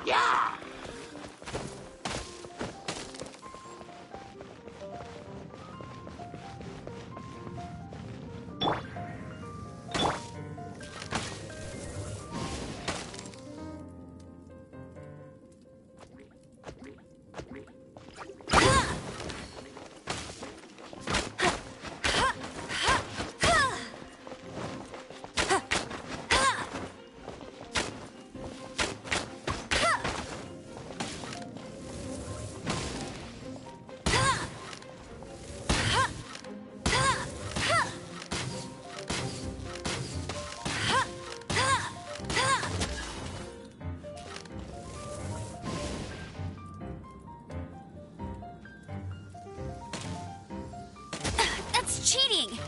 Yeah! Cheating!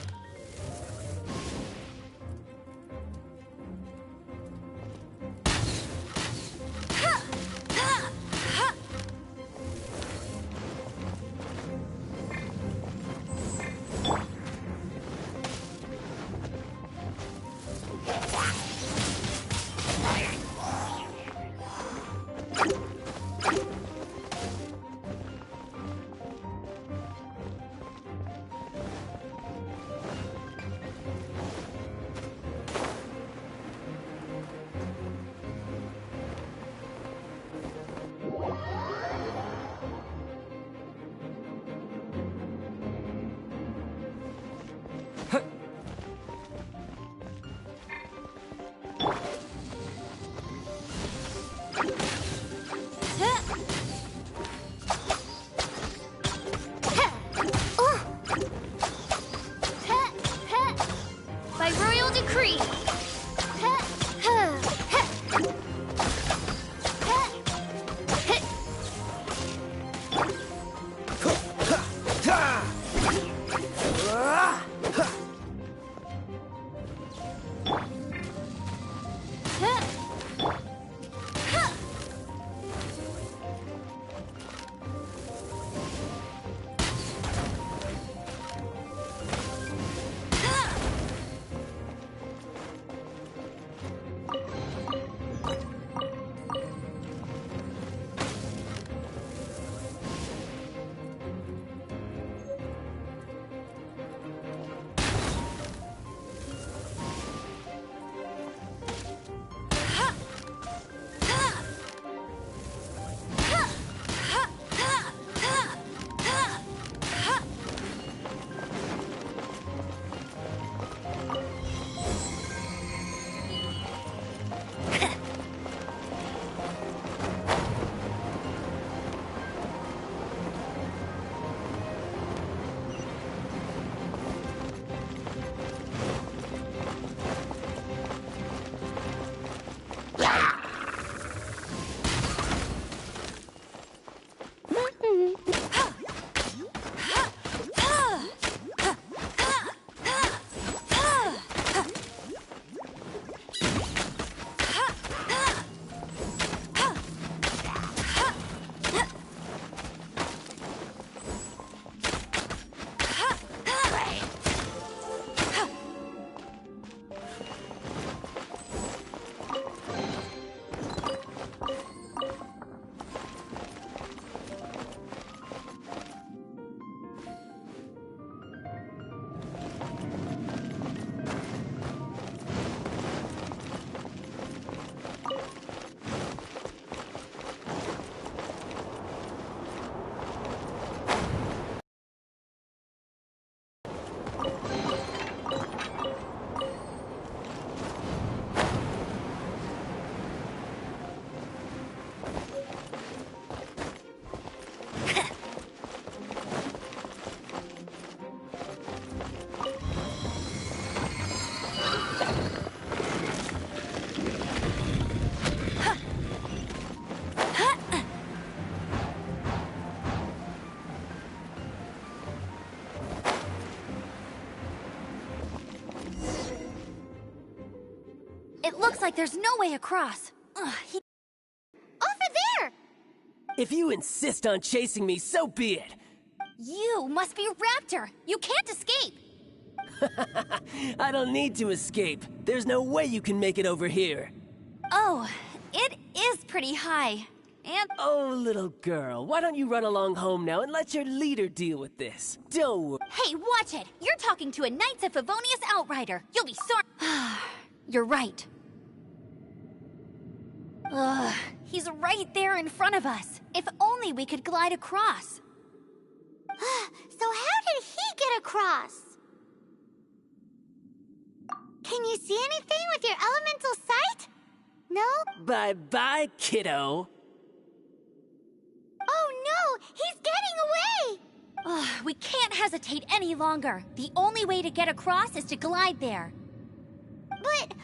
By royal decree. It looks like there's no way across. Over there! If you insist on chasing me, so be it. You must be a raptor. You can't escape. I don't need to escape. There's no way you can make it over here. Oh, it is pretty pretty high. And... Oh, little girl, why don't you run along home now and let your leader deal with this? Don't worry. Hey, watch it! You're talking to a Knights of Favonius outrider. You'll be sorry. You're right. Ugh, he's right there in front of us. If only we could glide across. So how did he get across? Can you see anything with your elemental sight? No? Bye-bye, kiddo. Oh no! He's getting away! Ugh, we can't hesitate any longer. The only way to get across is to glide there. But...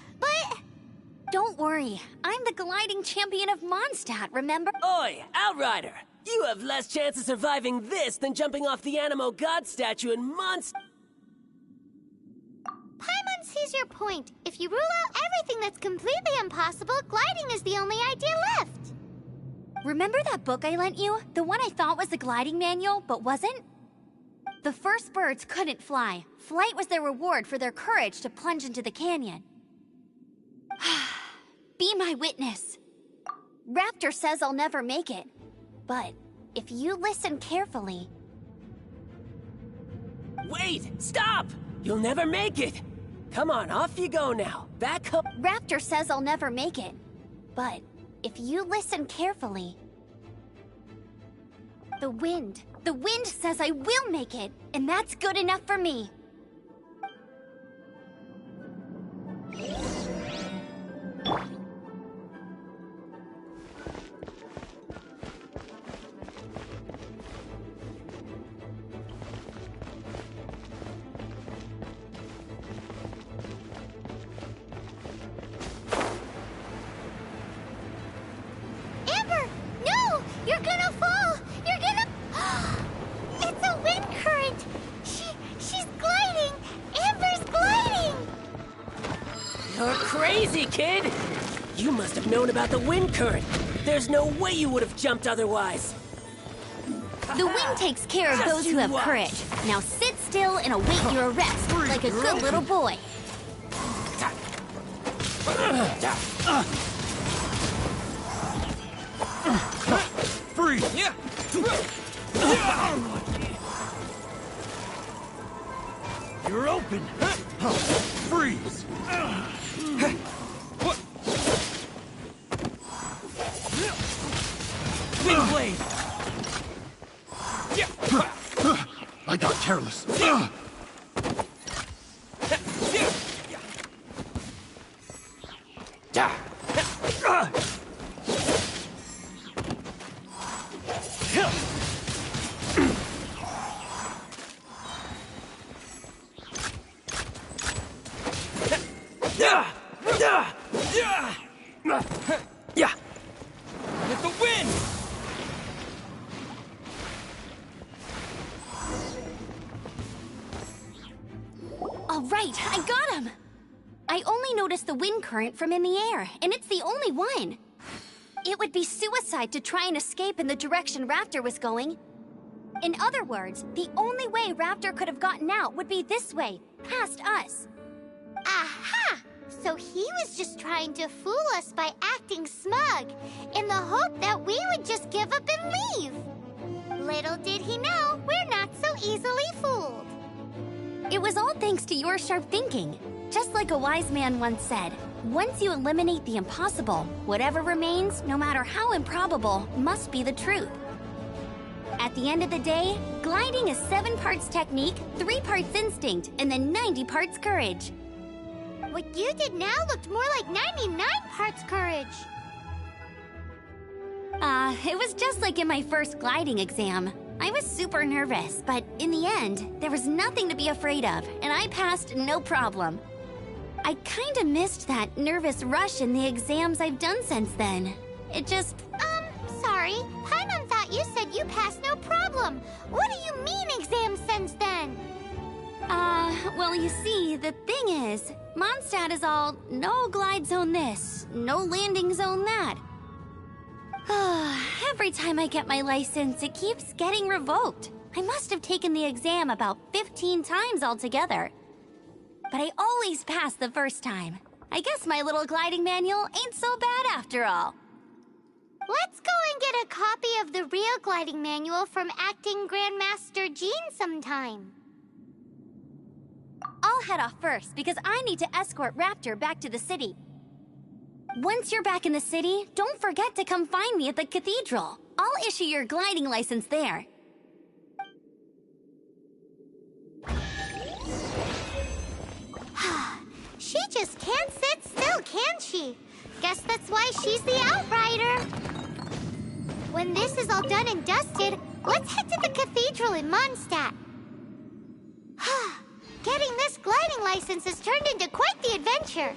Don't worry. I'm the gliding champion of Mondstadt, remember? Oi, Outrider! You have less chance of surviving this than jumping off the Animo God statue in Mondstadt. Paimon sees your point. If you rule out everything that's completely impossible, gliding is the only idea left. Remember that book I lent you? The one I thought was the gliding manual, but wasn't? The first birds couldn't fly. Flight was their reward for their courage to plunge into the canyon. Be my witness. Raptor says I'll never make it. But if you listen carefully... Wait! Stop! You'll never make it! Come on, off you go now. Back up. Raptor says I'll never make it. But if you listen carefully... The wind says I will make it, and that's good enough for me. Amber! No! You're gonna fall! You're gonna... It's a wind current! She's gliding! Amber's gliding! You're crazy, kid! You must have known about the wind current. There's no way you would have jumped otherwise. The wind takes care of Just those who you have watch. courage. Now sit still and await your arrest, like a good little boy. Freeze! Yeah. You're open. Freeze! What? Wind blade! I got careless. Yeah. With the wind! All right, I got him! I only noticed the wind current from in the air, and it's the only one. It would be suicide to try and escape in the direction Raptor was going. In other words, the only way Raptor could have gotten out would be this way, past us. Aha! So he was just trying to fool us by acting smug, in the hope that we would just give up and leave. Little did he know, we're not so easily fooled. It was all thanks to your sharp thinking. Just like a wise man once said, once you eliminate the impossible, whatever remains, no matter how improbable, must be the truth. At the end of the day, gliding is 7 parts technique, 3 parts instinct, and then 90 parts courage. What you did now looked more like 99 parts courage. It was just like in my first gliding exam. I was super nervous, but in the end, there was nothing to be afraid of, and I passed no problem. I kinda missed that nervous rush in the exams I've done since then. It just... Sorry. Paimon thought you said you passed no problem. What do you mean exam sense then? Well, you see, the thing is, Mondstadt is all no glide zone this, no landing zone that. Every time I get my license, it keeps getting revoked. I must have taken the exam about 15 times altogether. But I always pass the first time. I guess my little gliding manual ain't so bad after all. a copy of the real gliding manual from Acting Grandmaster Jean sometime. I'll head off first because I need to escort Raptor back to the city. Once you're back in the city, don't forget to come find me at the cathedral. I'll issue your gliding license there. She just can't sit still, can she? Guess that's why she's the Outrider. When this is all done and dusted, let's head to the cathedral in Mondstadt. Getting this gliding license has turned into quite the adventure.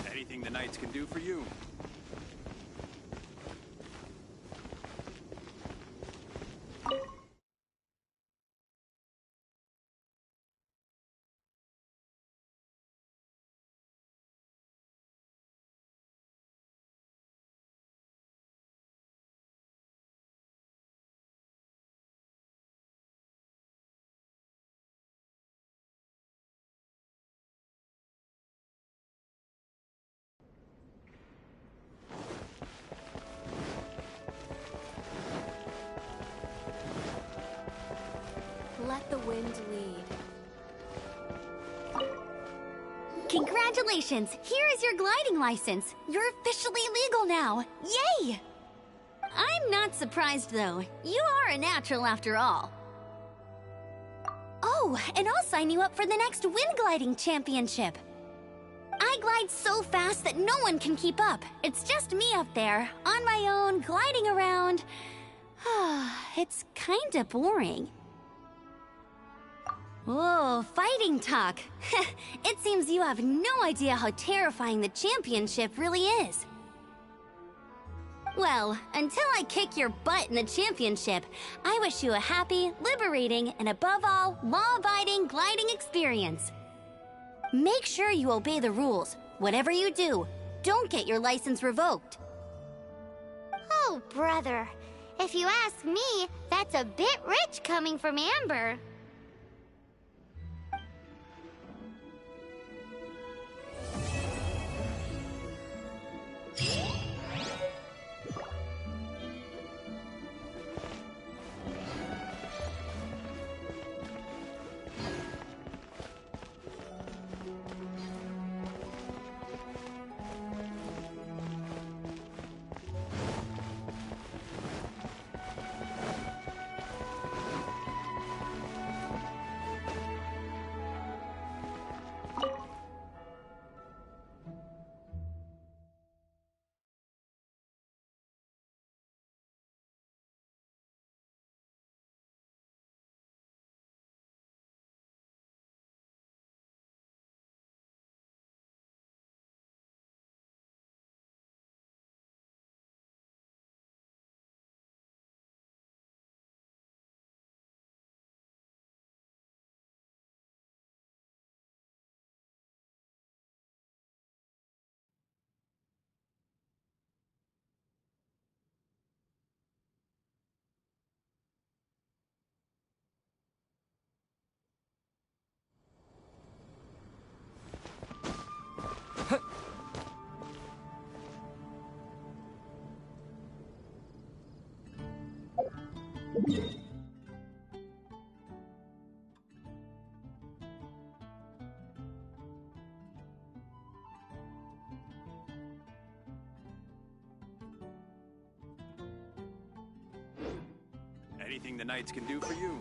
Anything the Knights can do for you. Let the wind lead. Congratulations! Here is your gliding license. You're officially legal now. Yay! I'm not surprised, though. You are a natural after all. Oh, and I'll sign you up for the next wind gliding championship. I glide so fast that no one can keep up. It's just me up there, on my own, gliding around. It's kinda boring. Whoa, fighting talk. It seems you have no idea how terrifying the championship really is. Well, until I kick your butt in the championship, I wish you a happy, liberating, and above all, law-abiding gliding experience. Make sure you obey the rules. Whatever you do, don't get your license revoked. Oh, brother. If you ask me, that's a bit rich coming from Amber. Anything the Knights can do for you?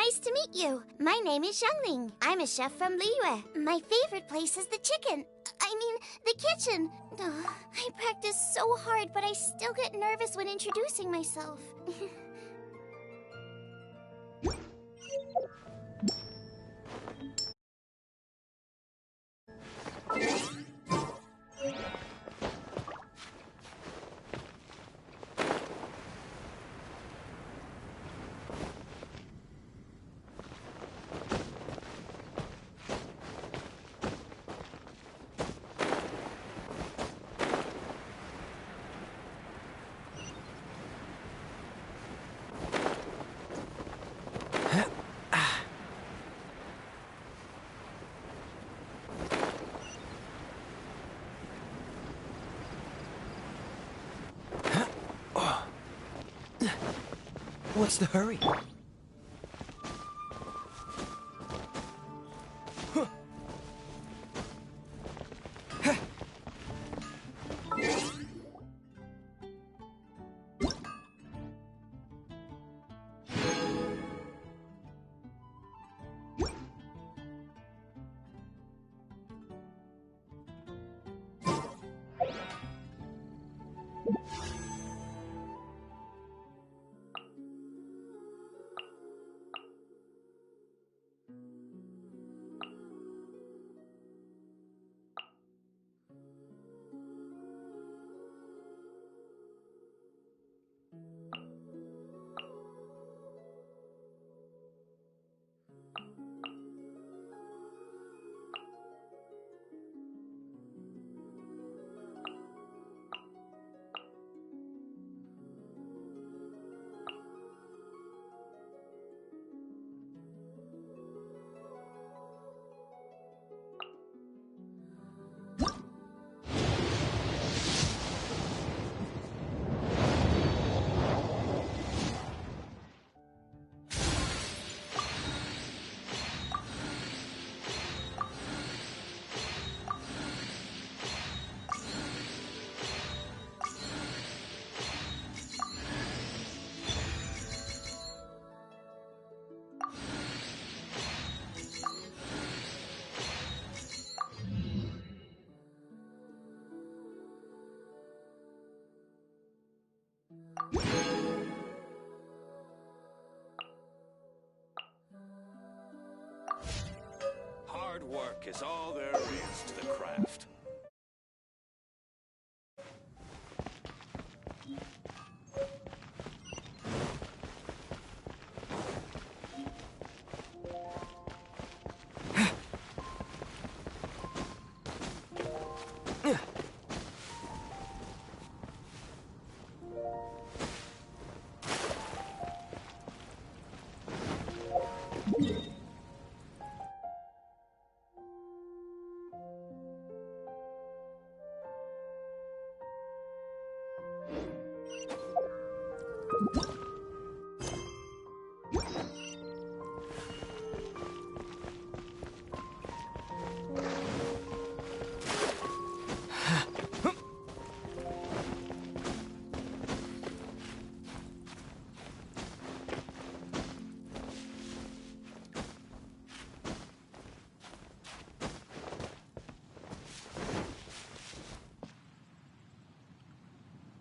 Nice to meet you. My name is Xiangling. I'm a chef from Liyue. My favorite place is the the kitchen. I practice so hard, but I still get nervous when introducing myself. What's the hurry? Hard work is all there is to the craft.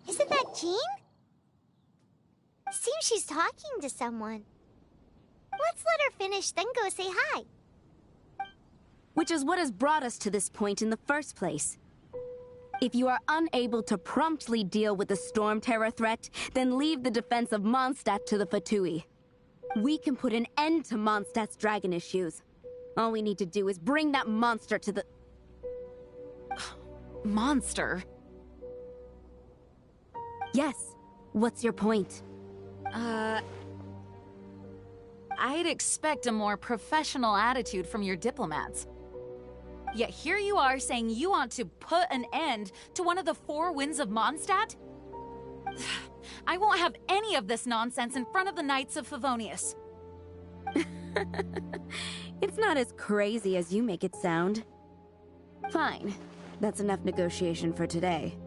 Isn't that Jean? Seems she's talking to someone. Let's let her finish, then go say hi. Which is what has brought us to this point in the first place. If you are unable to promptly deal with the Storm Terror threat, then leave the defense of Mondstadt to the Fatui. We can put an end to Mondstadt's dragon issues. All we need to do is bring that monster to the... Monster? Yes. What's your point? I'd expect a more professional attitude from your diplomats. Yet here you are saying you want to put an end to one of the four winds of Mondstadt? I won't have any of this nonsense in front of the Knights of Favonius. It's not as crazy as you make it sound. Fine. That's enough negotiation for today.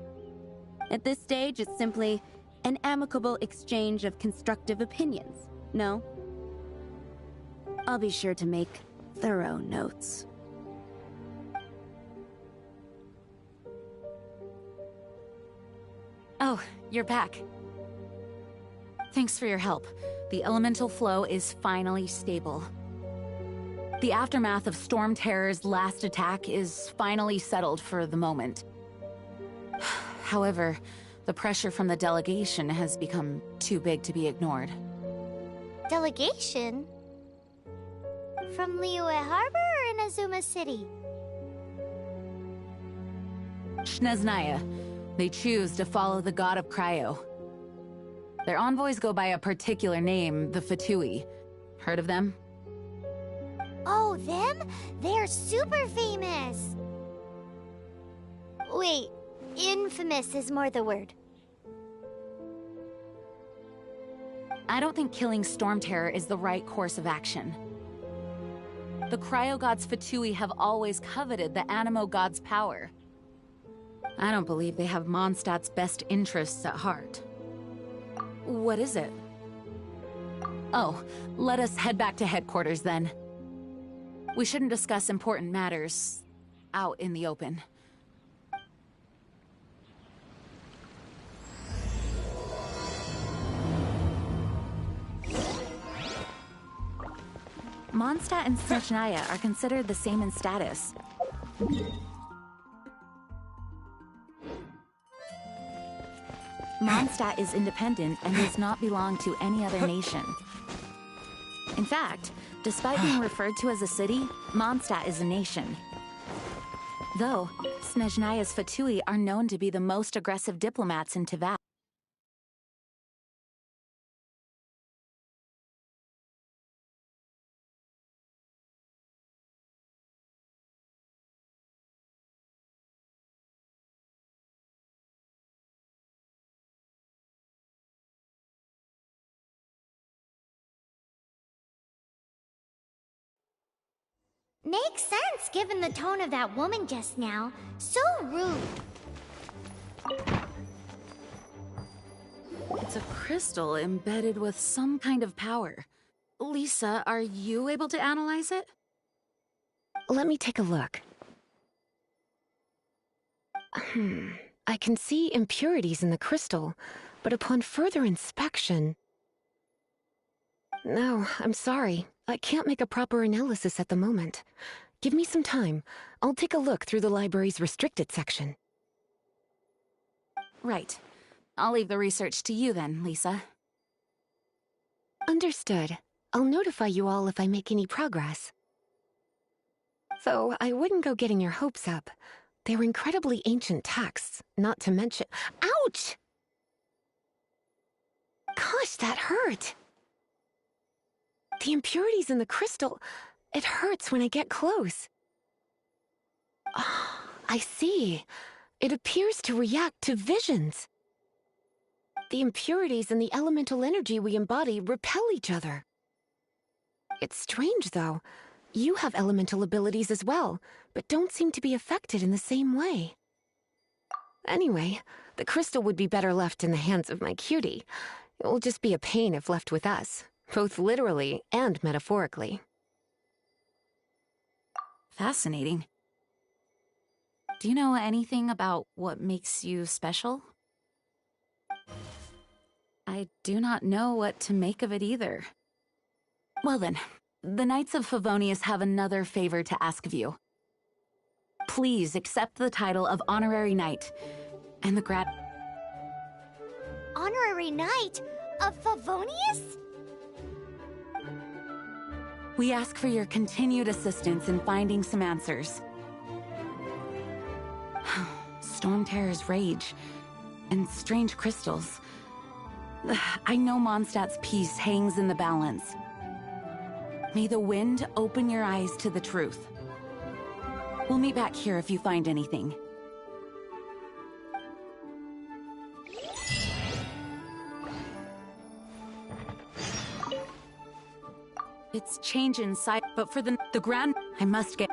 At this stage, it's simply an amicable exchange of constructive opinions, no? I'll be sure to make thorough notes. Oh, you're back. Thanks for your help. The elemental flow is finally stable. The aftermath of Storm Terror's last attack is finally settled for the moment. However, the pressure from the delegation has become too big to be ignored. Delegation? From Liyue Harbor or Inazuma City? Snezhnaya. They choose to follow the god of Cryo. Their envoys go by a particular name, the Fatui. Heard of them? Oh, them? They're super famous! Wait, infamous is more the word. I don't think killing Storm Terror is the right course of action. The Cryo God's Fatui have always coveted the Animo God's power. I don't believe they have Mondstadt's best interests at heart. What is it? Oh, let us head back to headquarters then. We shouldn't discuss important matters out in the open. Mondstadt and Snezhnaya are considered the same in status. Mondstadt is independent and does not belong to any other nation. In fact, despite being referred to as a city, Mondstadt is a nation. Though, Snezhnaya's Fatui are known to be the most aggressive diplomats in Teyvat. Makes sense, given the tone of that woman just now. So rude. It's a crystal embedded with some kind of power. Lisa, are you able to analyze it? Let me take a look. I can see impurities in the crystal, but upon further inspection... No, I'm sorry. I can't make a proper analysis at the moment. Give me some time. I'll take a look through the library's restricted section. Right. I'll leave the research to you then, Lisa. Understood. I'll notify you all if I make any progress. Though I wouldn't go getting your hopes up. They're incredibly ancient texts, not to mention— Ouch! Gosh, that hurt! The impurities in the crystal— it hurts when I get close. Oh, I see. It appears to react to visions. The impurities and the elemental energy we embody repel each other. It's strange, though. You have elemental abilities as well, but don't seem to be affected in the same way. Anyway, the crystal would be better left in the hands of my cutie. It will just be a pain if left with us, both literally and metaphorically. Fascinating. Do you know anything about what makes you special? I do not know what to make of it either. Well then, the Knights of Favonius have another favor to ask of you. Please accept the title of Honorary Knight, and the Honorary Knight of Favonius? We ask for your continued assistance in finding some answers. Storm Terror's rage, and strange crystals. I know Mondstadt's peace hangs in the balance. May the wind open your eyes to the truth. We'll meet back here if you find anything. It's change in sight, but for the grand, I must get...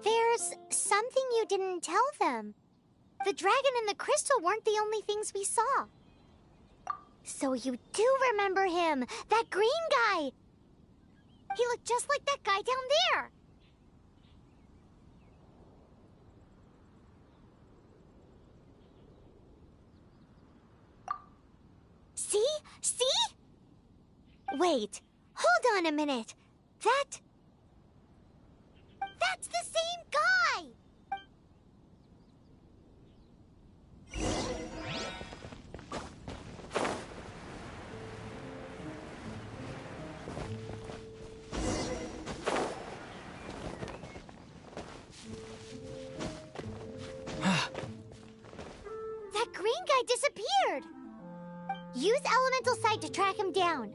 There's something you didn't tell them. The dragon and the crystal weren't the only things we saw. So you do remember him, that green guy. He looked just like that guy down there. See? See? Wait, hold on a minute. That's the same guy! That green guy disappeared! Use Elemental Sight to track him down.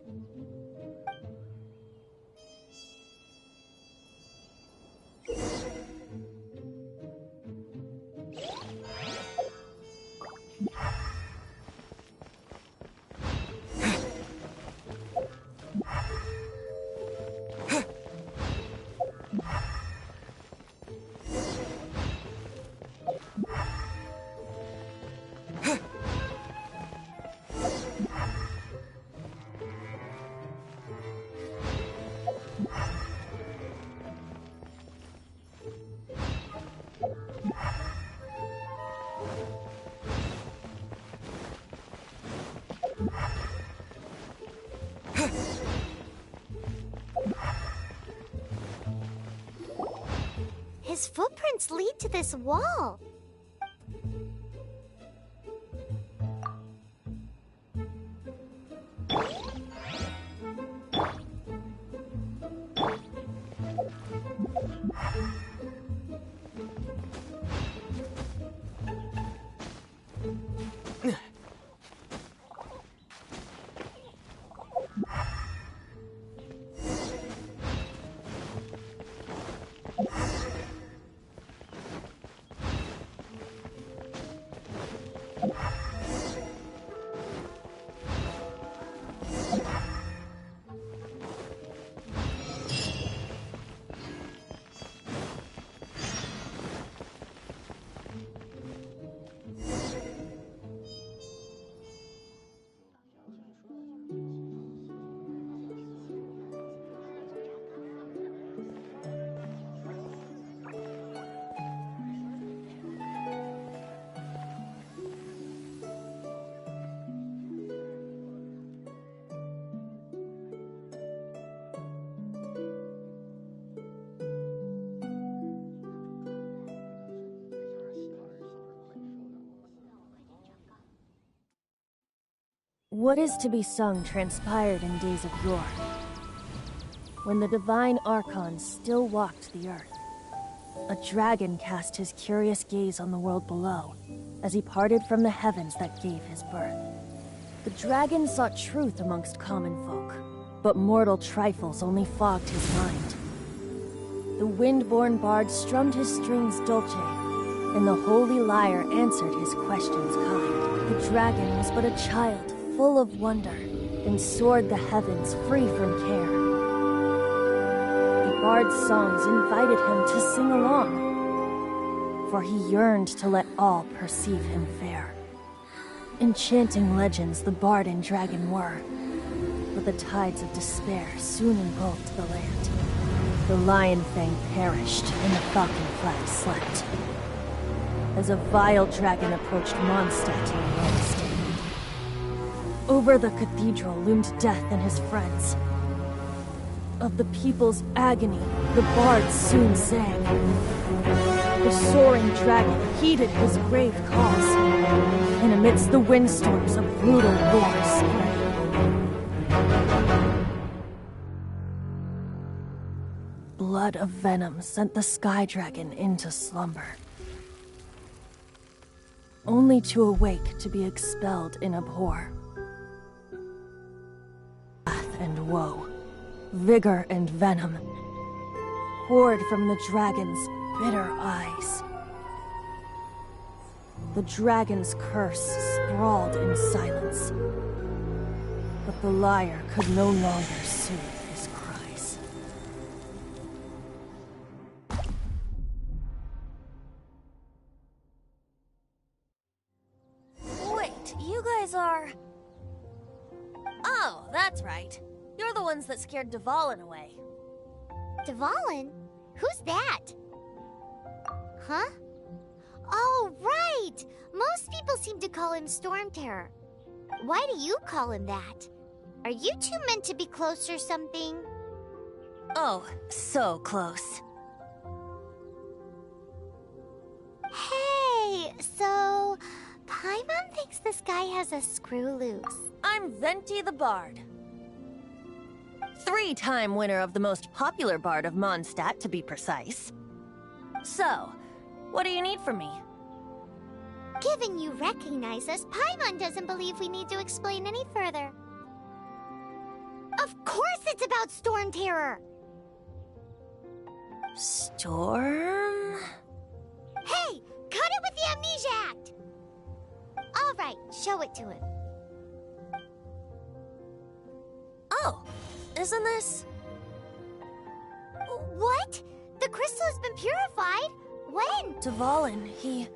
His footprints lead to this wall. What is to be sung transpired in days of yore, when the divine archons still walked the earth. A dragon cast his curious gaze on the world below, as he parted from the heavens that gave his birth. The dragon sought truth amongst common folk, but mortal trifles only fogged his mind. The wind-born bard strummed his strings dolce, and the holy lyre answered his questions kind. The dragon was but a child, full of wonder, and soared the heavens free from care. The bard's songs invited him to sing along, for he yearned to let all perceive him fair. Enchanting legends the bard and dragon were, but the tides of despair soon engulfed the land. The lion fang perished, and the falcon flag slept, as a vile dragon approached Mondstadt in a lone stand. Over the cathedral loomed death and his friends. Of the people's agony, the bard soon sang. The soaring dragon heeded his grave calls, and amidst the windstorms a brutal war spread. Blood of venom sent the sky dragon into slumber, only to awake to be expelled in abhor. Wrath and woe, vigor and venom, poured from the dragon's bitter eyes. The dragon's curse sprawled in silence, but the lyre could no longer soothe his cries. Wait, you guys are... Oh, that's right. You're the ones that scared Dvalin away. Dvalin? Who's that? Huh? Oh, right! Most people seem to call him Storm Terror. Why do you call him that? Are you two meant to be close or something? Oh, so close. Hey, so... Paimon thinks this guy has a screw loose. I'm Venti the Bard. 3-time winner of the most popular bard of Mondstadt, to be precise. So, what do you need from me? Given you recognize us, Paimon doesn't believe we need to explain any further. Of course it's about Storm Terror! Storm? Hey! Cut it with the Amnesia Act! Alright, show it to him. Oh, isn't this... What? The crystal has been purified? When? Dvalin, he...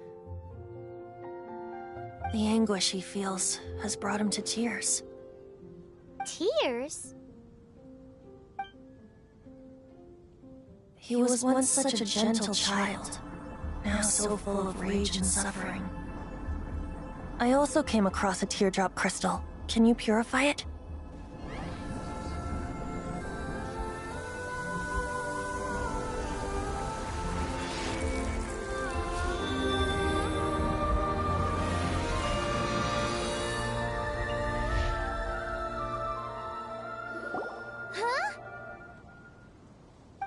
The anguish he feels has brought him to tears. Tears? He was once such a gentle child, now so full of rage and suffering. I also came across a teardrop crystal. Can you purify it?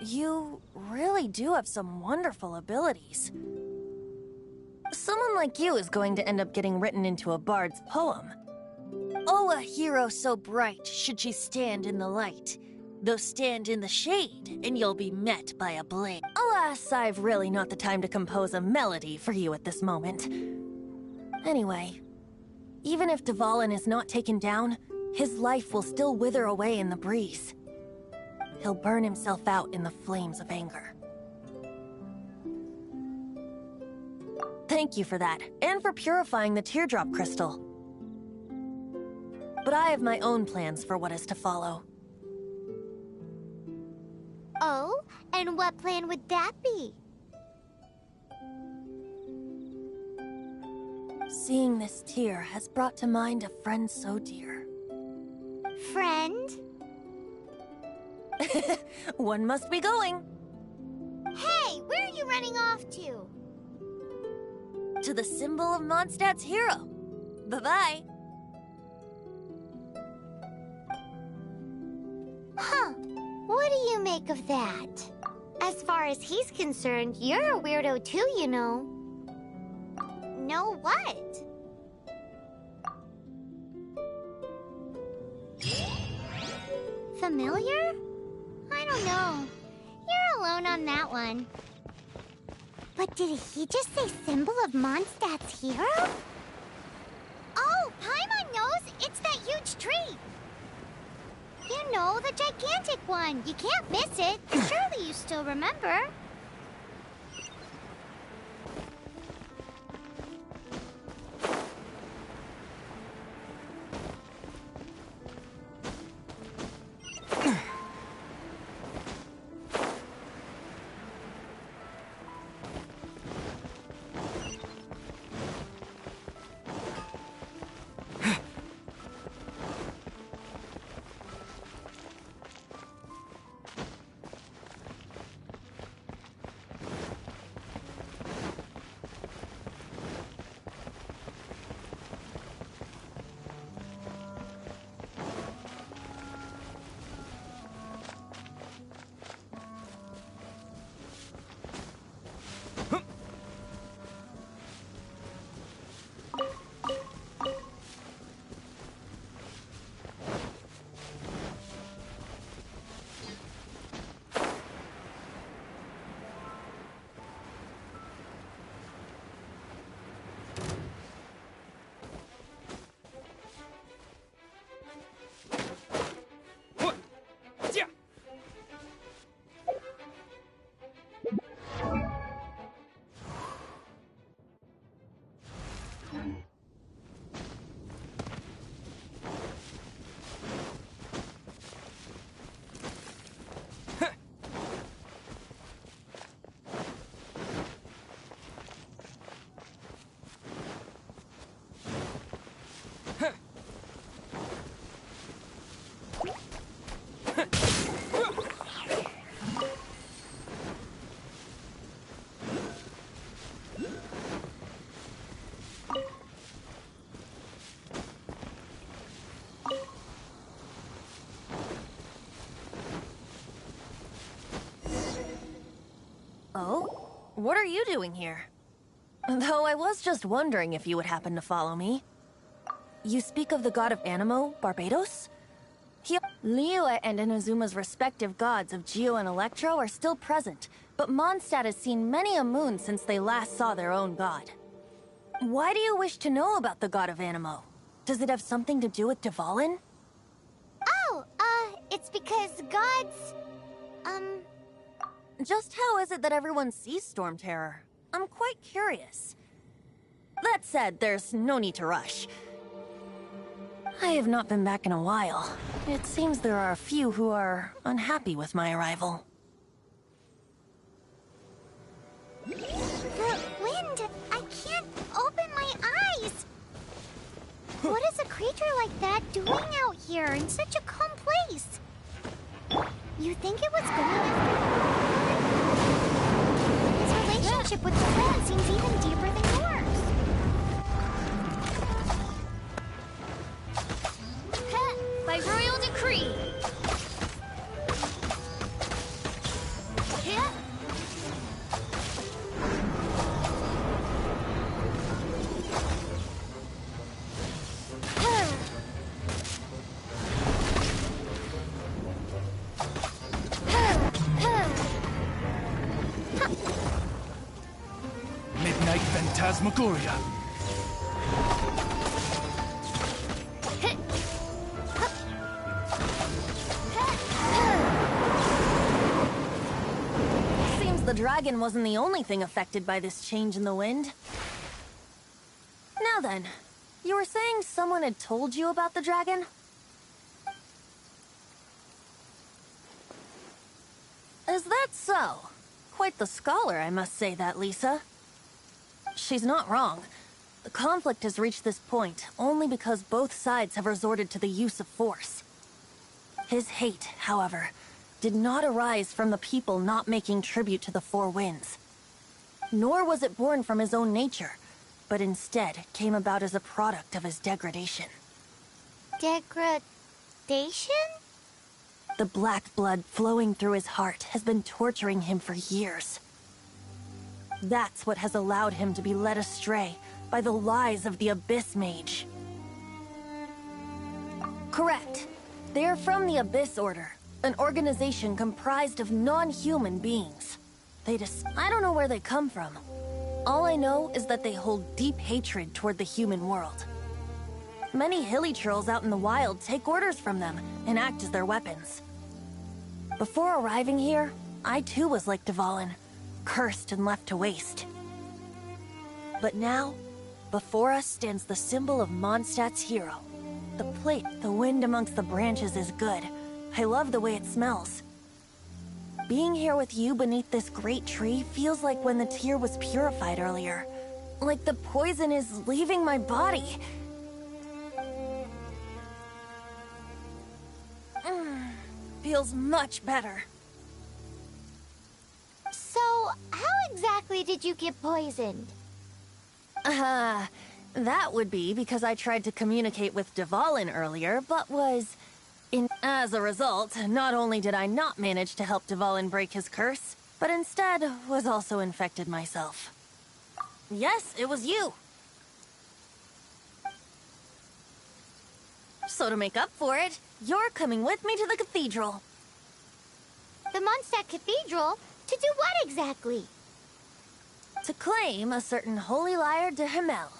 You really do have some wonderful abilities. Someone like you is going to end up getting written into a bard's poem. Oh, a hero so bright should she stand in the light. Though stand in the shade, and you'll be met by a blade. Alas, I've really not the time to compose a melody for you at this moment. Anyway, even if Dvalin is not taken down, his life will still wither away in the breeze. He'll burn himself out in the flames of anger. Thank you for that, and for purifying the teardrop crystal. But I have my own plans for what is to follow. Oh, and what plan would that be? Seeing this tear has brought to mind a friend so dear. Friend? One must be going. Hey, where are you running off to? To the symbol of Mondstadt's hero. Bye-bye. Huh. What do you make of that? As far as he's concerned, you're a weirdo too, you know. Know what? Familiar? I don't know. You're alone on that one. But did he just say symbol of Mondstadt's hero? Oh, Paimon knows! It's that huge tree! You know, the gigantic one. You can't miss it. Surely you still remember. Oh? What are you doing here? Though I was just wondering if you would happen to follow me. You speak of the god of Anemo, Barbados? Liyue and Inazuma's respective gods of Geo and Electro are still present, but Mondstadt has seen many a moon since they last saw their own god. Why do you wish to know about the god of Anemo? Does it have something to do with Dvalin? Oh, it's because gods... Just how is it that everyone sees Storm Terror? I'm quite curious. That said, there's no need to rush. I have not been back in a while. It seems there are a few who are unhappy with my arrival. The wind! I can't open my eyes! What is a creature like that doing out here in such a calm place? You think it was going after... His relationship with the wind seems even deeper than yours. By royal decree. Phantasmagoria. Seems the dragon wasn't the only thing affected by this change in the wind. Now then, you were saying someone had told you about the dragon? Is that so? Quite the scholar, I must say that, Lisa. She's not wrong. The conflict has reached this point only because both sides have resorted to the use of force. His hate, however, did not arise from the people not making tribute to the Four Winds. Nor was it born from his own nature, but instead came about as a product of his degradation. Degradation? The black blood flowing through his heart has been torturing him for years. That's what has allowed him to be led astray by the lies of the Abyss Mage. Correct. They are from the Abyss Order, an organization comprised of non-human beings. I don't know where they come from. All I know is that they hold deep hatred toward the human world. Many hilly trolls out in the wild take orders from them and act as their weapons. Before arriving here, I too was like Dvalin, cursed and left to waste. But now, before us stands the symbol of Mondstadt's hero. The plate, the wind amongst the branches is good. I love the way it smells. Being here with you beneath this great tree feels like when the tear was purified earlier. Like the poison is leaving my body. Feels much better. So, how exactly did you get poisoned? That would be because I tried to communicate with Dvalin earlier, but was... As a result, not only did I not manage to help Dvalin break his curse, but instead was also infected myself. Yes, it was you. So to make up for it, you're coming with me to the cathedral. The Mondstadt Cathedral? To do what exactly? To claim a certain holy lyre de Himmel.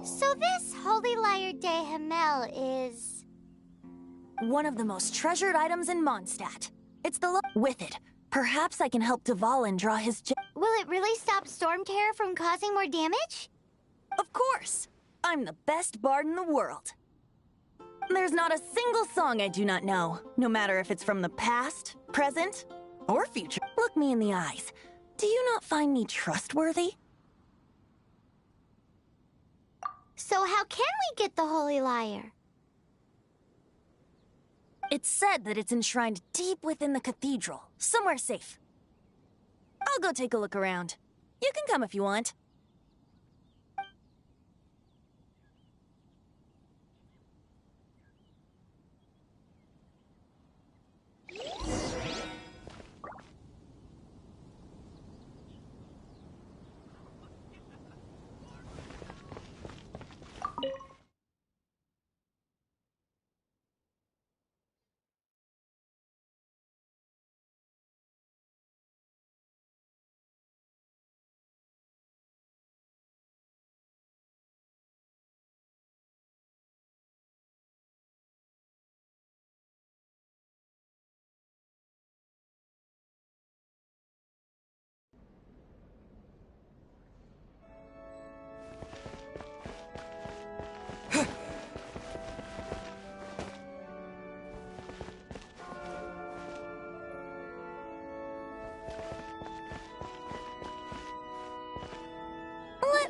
So this Holy Lyre de Himmel is... one of the most treasured items in Mondstadt. It's the with it. Perhaps I can help Dvalin draw his Will it really stop Storm Terror from causing more damage? Of course! I'm the best bard in the world. There's not a single song I do not know, no matter if it's from the past, present, or future. Look me in the eyes. Do you not find me trustworthy? So how can we get the Holy Lyre? It's said that it's enshrined deep within the cathedral, somewhere safe. I'll go take a look around. You can come if you want.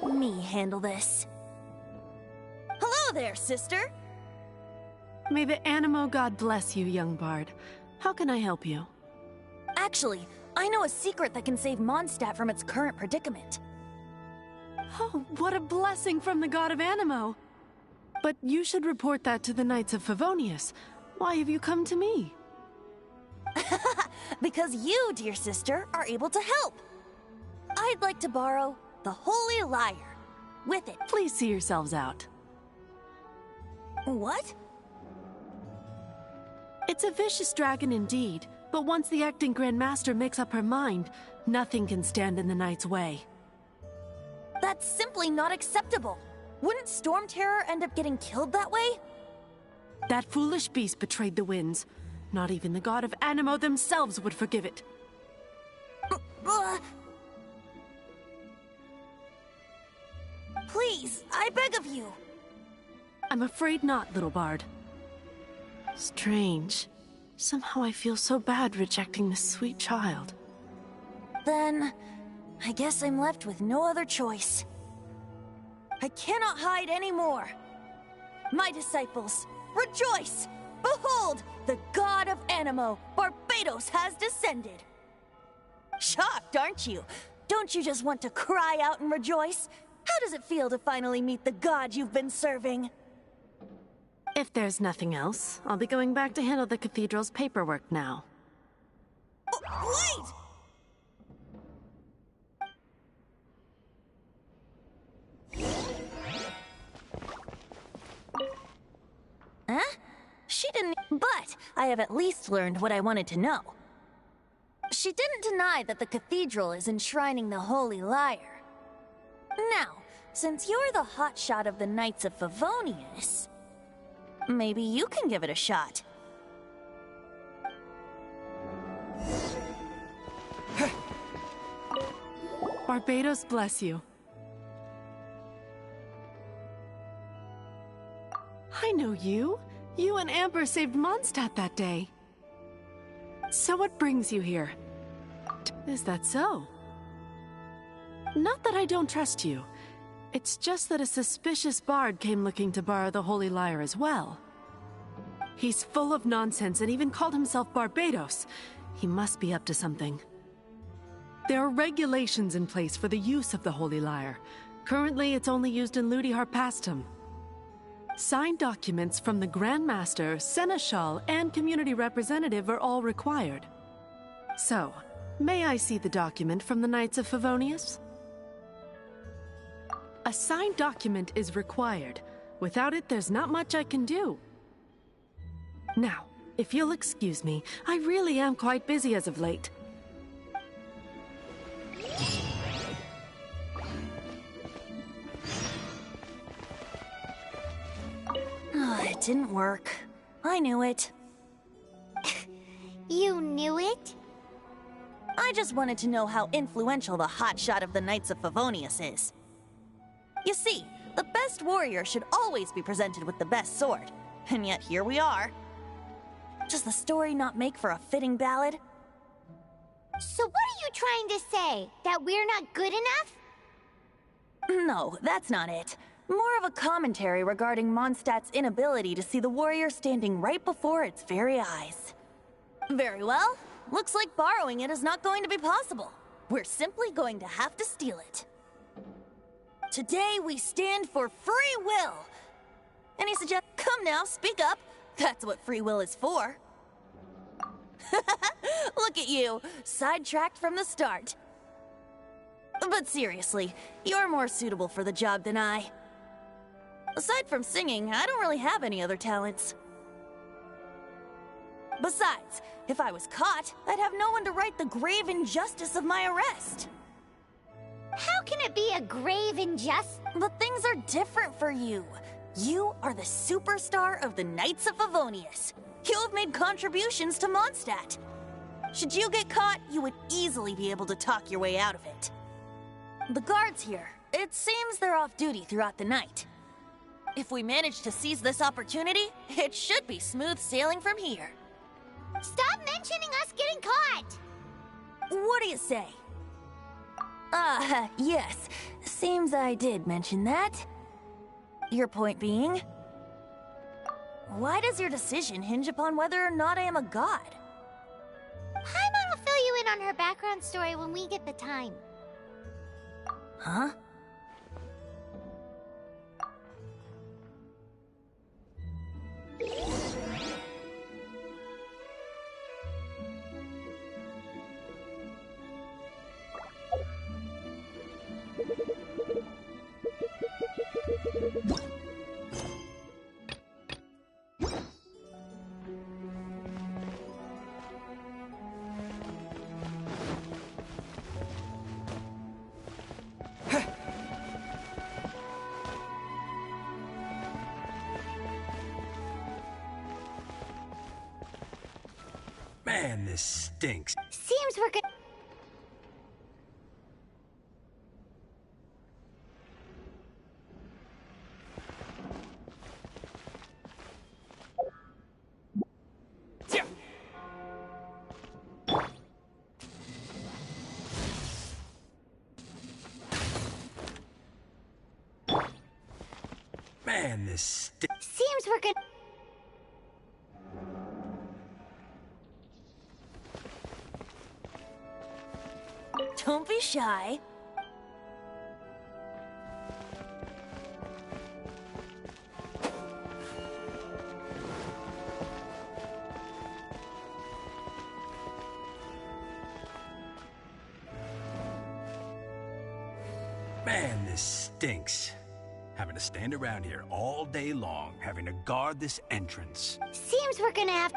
Let me handle this. Hello there, sister! May the Animo God bless you, young bard. How can I help you? Actually, I know a secret that can save Mondstadt from its current predicament. Oh, what a blessing from the God of Animo! But you should report that to the Knights of Favonius. Why have you come to me? Because you, dear sister, are able to help. I'd like to borrow the Holy Lyre. With it. Please see yourselves out. What? It's a vicious dragon indeed, but once the acting Grand Master makes up her mind, nothing can stand in the Knight's way. That's simply not acceptable. Wouldn't Storm Terror end up getting killed that way? That foolish beast betrayed the winds. Not even the God of Animo themselves would forgive it. Please, I beg of you. I'm afraid not, little bard. Strange. Somehow I feel so bad rejecting this sweet child. Then, I guess I'm left with no other choice. I cannot hide anymore. My disciples, rejoice! Behold, the God of Animo, Barbados, has descended. Shocked, aren't you? Don't you just want to cry out and rejoice? How does it feel to finally meet the God you've been serving? If there's nothing else, I'll be going back to handle the cathedral's paperwork now. Wait! Huh? She didn't... But I have at least learned what I wanted to know. She didn't deny that the cathedral is enshrining the Holy Lyre. Now, since you're the hotshot of the Knights of Favonius, maybe you can give it a shot. Barbados bless you. I know you. You and Amber saved Mondstadt that day. So what brings you here? Is that so? Not that I don't trust you. It's just that a suspicious bard came looking to borrow the Holy Lyre as well. He's full of nonsense and even called himself Barbados. He must be up to something. There are regulations in place for the use of the Holy Lyre. Currently, it's only used in Ludi Harpastum. Signed documents from the Grand Master, Seneschal, and Community Representative are all required. So, may I see the document from the Knights of Favonius? A signed document is required. Without it, there's not much I can do. Now, if you'll excuse me, I really am quite busy as of late. didn't work. I knew it. You knew it? I just wanted to know how influential the hotshot of the Knights of Favonius is. You see, the best warrior should always be presented with the best sword. And yet here we are. Does the story not make for a fitting ballad? So what are you trying to say? That we're not good enough? No, that's not it. More of a commentary regarding Mondstadt's inability to see the warrior standing right before its very eyes. Very well. Looks like borrowing it is not going to be possible. We're simply going to have to steal it. Today we stand for free will. Any suggestions? Come now, speak up. That's what free will is for. Look at you, sidetracked from the start. But seriously, you're more suitable for the job than I. Aside from singing, I don't really have any other talents. Besides, if I was caught, I'd have no one to right the grave injustice of my arrest. How can it be a grave injustice? But things are different for you. You are the superstar of the Knights of Favonius. You have made contributions to Mondstadt. Should you get caught, you would easily be able to talk your way out of it. The guards here, it seems they're off duty throughout the night. If we manage to seize this opportunity, it should be smooth sailing from here. Stop mentioning us getting caught! What do you say? Yes. Seems I did mention that. Your point being? Why does your decision hinge upon whether or not I am a god? Paimon will fill you in on her background story when we get the time. Huh? Man, this stinks. Seems we're good. Yeah. Man, this stinks. Seems we're good. Don't be shy. Man, this stinks. Having to stand around here all day long, having to guard this entrance. Seems we're gonna have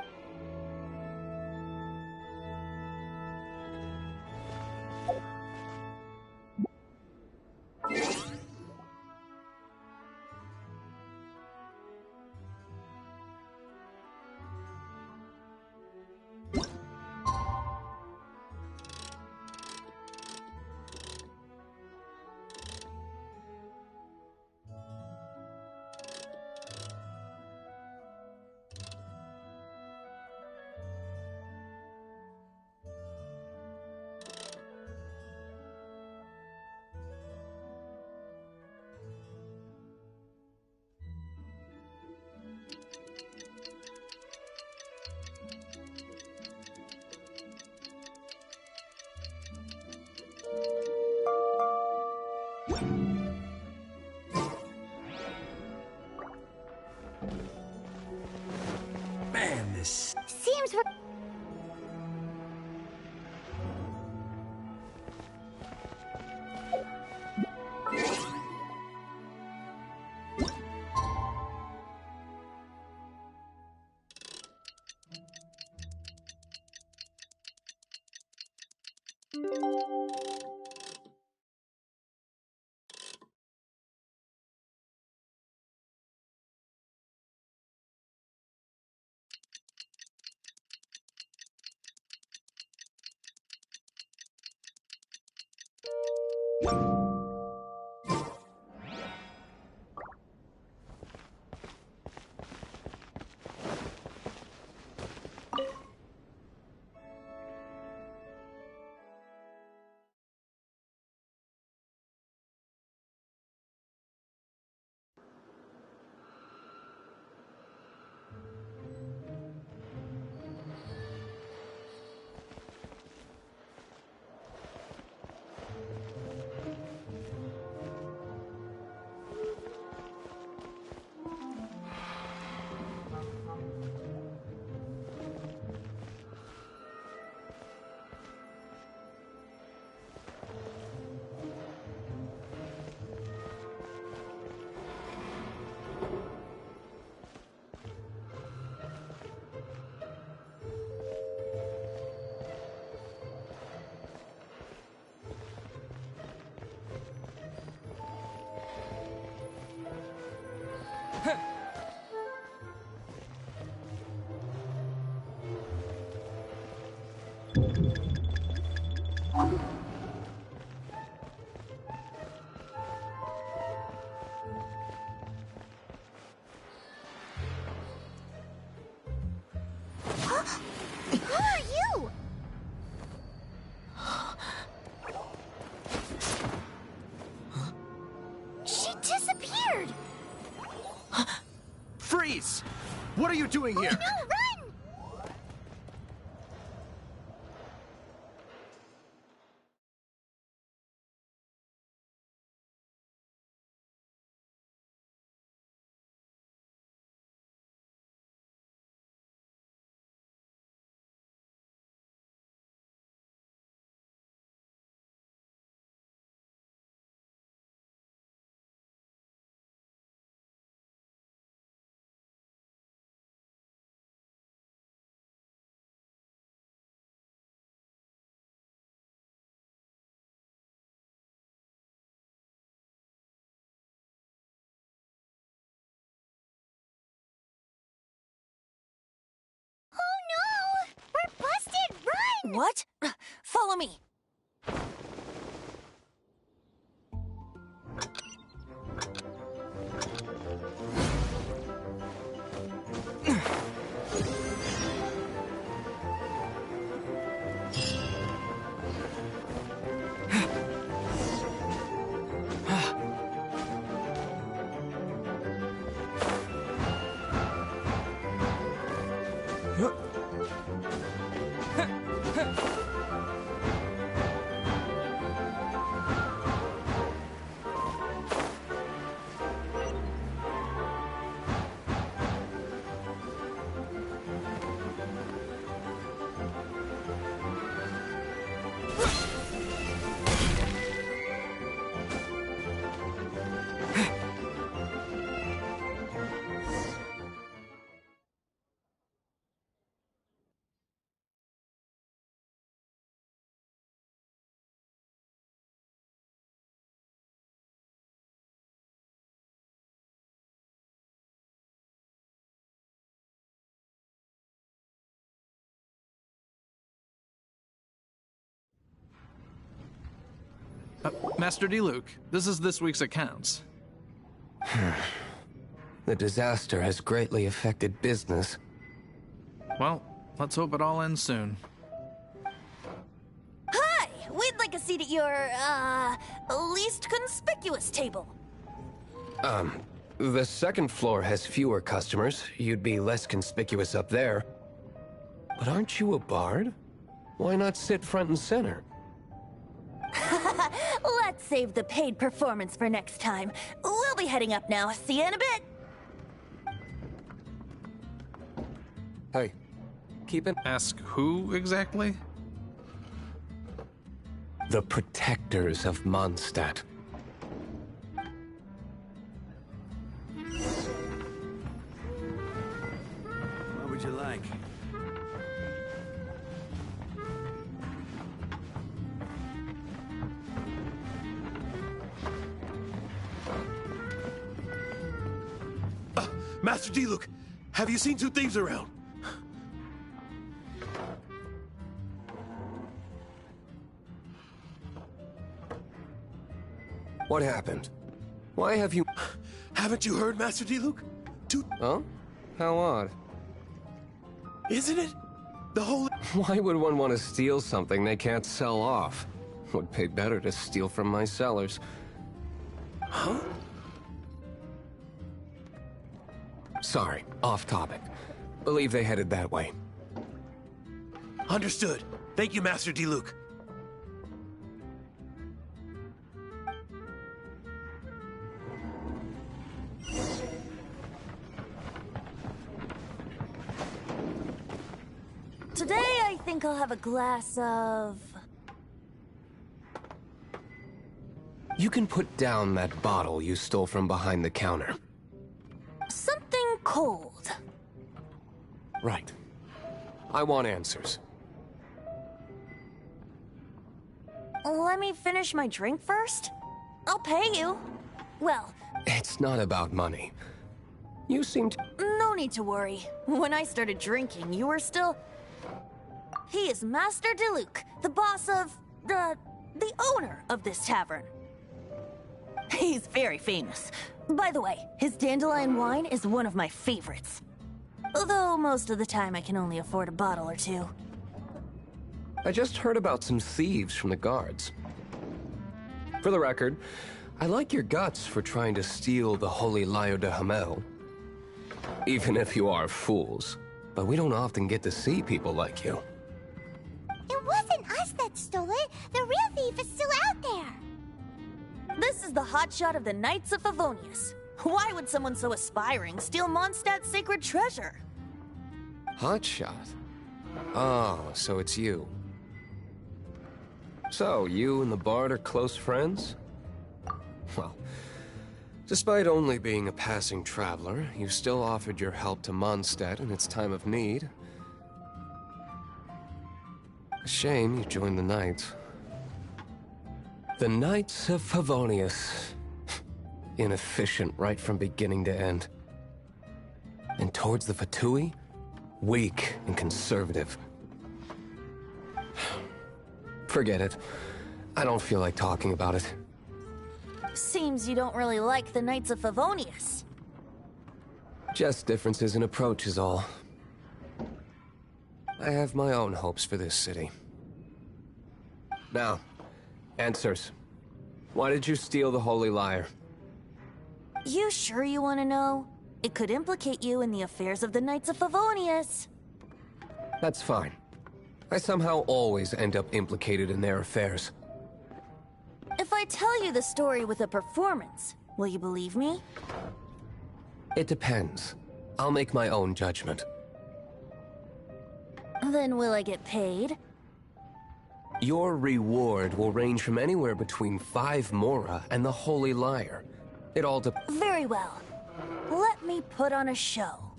Who are you? She disappeared! Freeze! What are you doing here? Oh no, run! Oh no! We're busted! Run! What? Follow me. Master D. this is this week's accounts. The disaster has greatly affected business. Well, let's hope it all ends soon. Hi! We'd like a seat at your, least conspicuous table. The second floor has fewer customers. You'd be less conspicuous up there. But aren't you a bard? Why not sit front and center? Let's save the paid performance for next time. We'll be heading up now. See you in a bit. Hey, keep it. Ask who exactly? The protectors of Mondstadt. What would you like? Master D-Luke, have you seen two thieves around? What happened? Why have you... Haven't you heard, Master D-Luke? Huh? How odd. Isn't it? The whole... Why would one want to steal something they can't sell off? Would pay better to steal from my sellers. Huh? Sorry, off topic. Believe they headed that way. Understood. Thank you, Master D-Luke. Today, I think I'll have a glass of... You can put down that bottle you stole from behind the counter. something cold. Right. I want answers. Let me finish my drink first. I'll pay you. Well... It's not about money. You seem to... No need to worry. When I started drinking, you were still... He is Master DeLuke, the boss of... the owner of this tavern. He's very famous. By the way, his dandelion wine is one of my favorites. Although most of the time I can only afford a bottle or two. I just heard about some thieves from the guards. For the record, I like your guts for trying to steal the holy lyre de Hamel. Even if you are fools. But we don't often get to see people like you. It wasn't us that stole it. The real thief is still out there. This is the hotshot of the Knights of Favonius. Why would someone so aspiring steal Mondstadt's sacred treasure? Hotshot? Oh, so it's you. So, you and the Bard are close friends? Well, despite only being a passing traveler, you still offered your help to Mondstadt in its time of need. A shame you joined the Knights. The Knights of Favonius. Inefficient right from beginning to end. And towards the Fatui, weak and conservative. Forget it. I don't feel like talking about it. Seems you don't really like the Knights of Favonius. Just differences in approach is all. I have my own hopes for this city. Now, answers. Why did you steal the Holy Lyre? You sure you want to know? It could implicate you in the affairs of the Knights of Favonius. That's fine. I somehow always end up implicated in their affairs. If I tell you the story with a performance, will you believe me? It depends. I'll make my own judgment. Then will I get paid? Your reward will range from anywhere between 5 mora and the Holy Lyre. It all depends. Very well. Let me put on a show.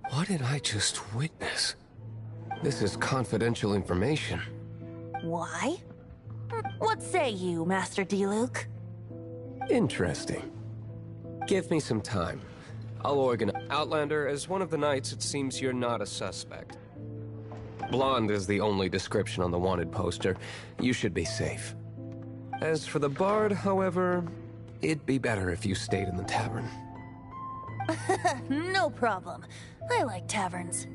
What did I just witness? This is confidential information. Why? What say you, Master D-Luke? Interesting. Give me some time. I'll organize. Outlander, as one of the knights, it seems you're not a suspect. Blonde is the only description on the wanted poster. You should be safe. As for the Bard, however, it'd be better if you stayed in the tavern. No problem. I like taverns.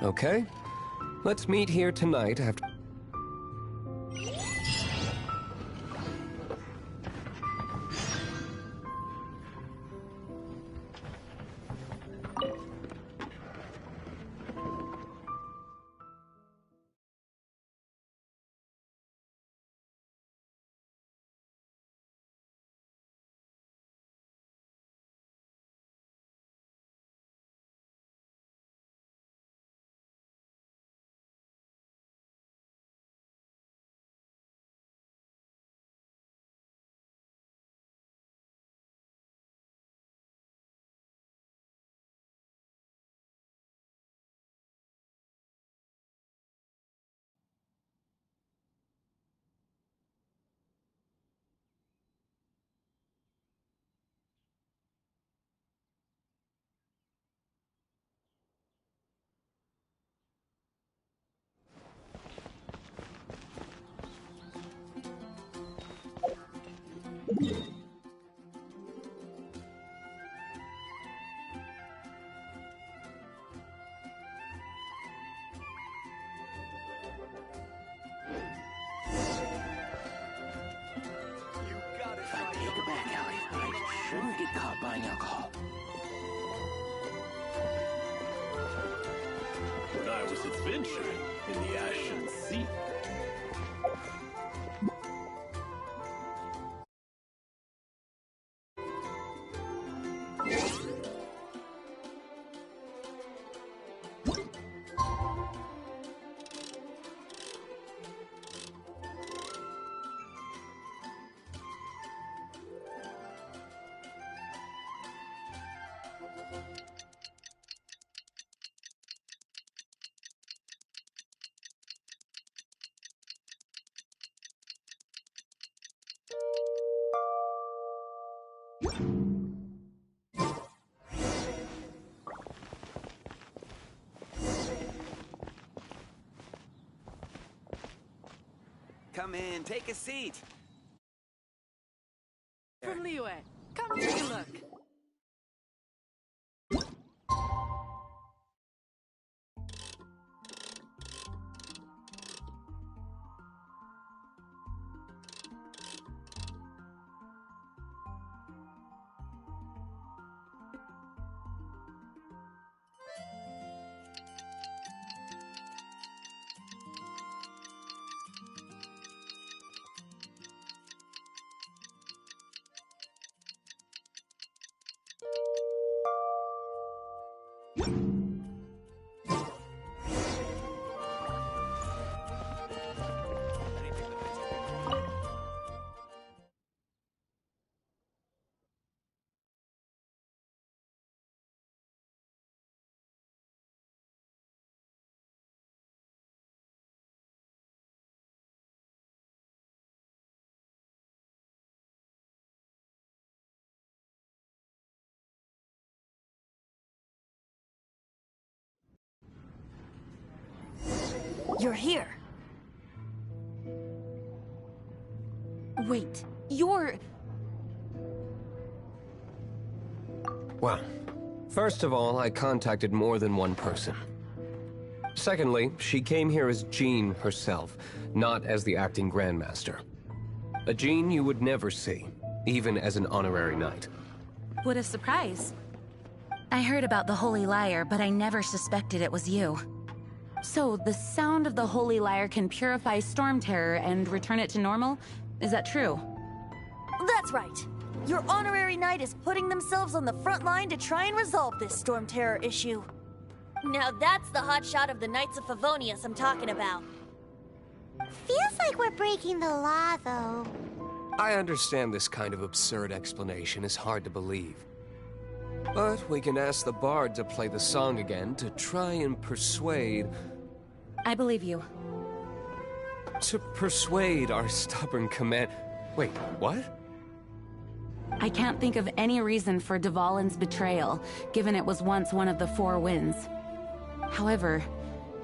Okay. Let's meet here tonight after... Shouldn't get caught buying alcohol. When I was adventuring in the Ashen Sea. Come in, take a seat. From Liyue, come take a look. You're here. Wait, you're... Well, first of all, I contacted more than one person. Secondly, she came here as Jean herself, not as the acting Grandmaster. A Jean you would never see, even as an honorary knight. What a surprise. I heard about the Holy Lyre, but I never suspected it was you. So, the sound of the Holy Lyre can purify Storm Terror and return it to normal? Is that true? That's right. Your honorary knight is putting themselves on the front line to try and resolve this Storm Terror issue. Now that's the hotshot of the Knights of Favonius I'm talking about. Feels like we're breaking the law, though. I understand this kind of absurd explanation is hard to believe. But we can ask the bard to play the song again to try and persuade... I believe you. To persuade our stubborn command... Wait, what? I can't think of any reason for Dvalin's betrayal, given it was once one of the Four Winds. However,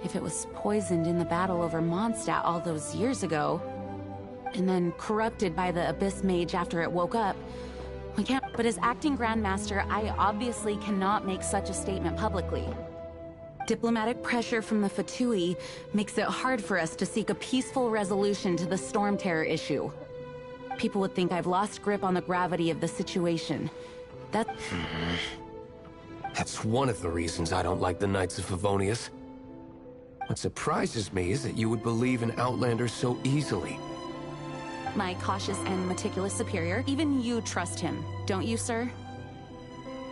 if it was poisoned in the battle over Mondstadt all those years ago, and then corrupted by the Abyss Mage after it woke up, we can't. But as acting Grandmaster, I obviously cannot make such a statement publicly. Diplomatic pressure from the Fatui makes it hard for us to seek a peaceful resolution to the Storm Terror issue. People would think I've lost grip on the gravity of the situation. That's one of the reasons I don't like the Knights of Favonius. What surprises me is that you would believe in Outlander so easily. My cautious and meticulous superior. Even you trust him, don't you, sir?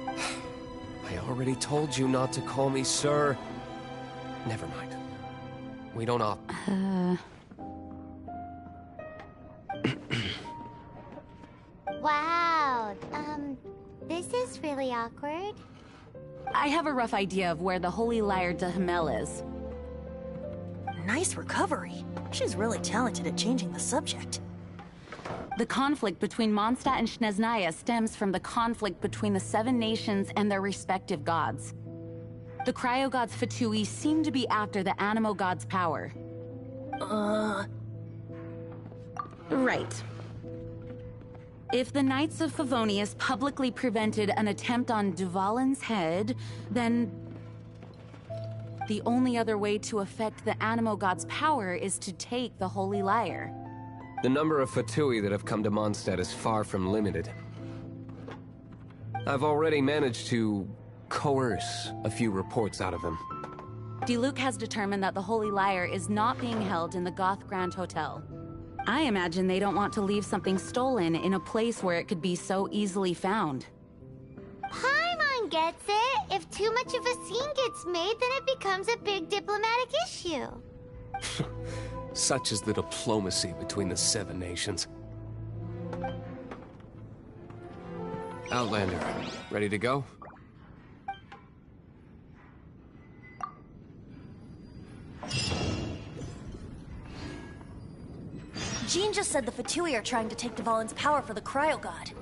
I already told you not to call me sir. Never mind. We don't all... Wow, this is really awkward. I have a rough idea of where the Holy Lyre de Himmel is. Nice recovery. She's really talented at changing the subject. The conflict between Mondstadt and Snezhnaya stems from the conflict between the Seven Nations and their respective gods. The cryo-gods Fatui seem to be after the Animo god's power. Right. If the Knights of Favonius publicly prevented an attempt on Duvalin's head, then the only other way to affect the Animo God's power is to take the Holy Lyre. The number of Fatui that have come to Mondstadt is far from limited. I've already managed to coerce a few reports out of them. Diluc has determined that the Holy Lyre is not being held in the Goth Grand Hotel. I imagine they don't want to leave something stolen in a place where it could be so easily found. Paimon gets it. If too much of a scene gets made, then it becomes a big diplomatic issue. Such is the diplomacy between the Seven Nations. Outlander, ready to go? Jean just said the Fatui are trying to take Duvalin's power for the Cryo God.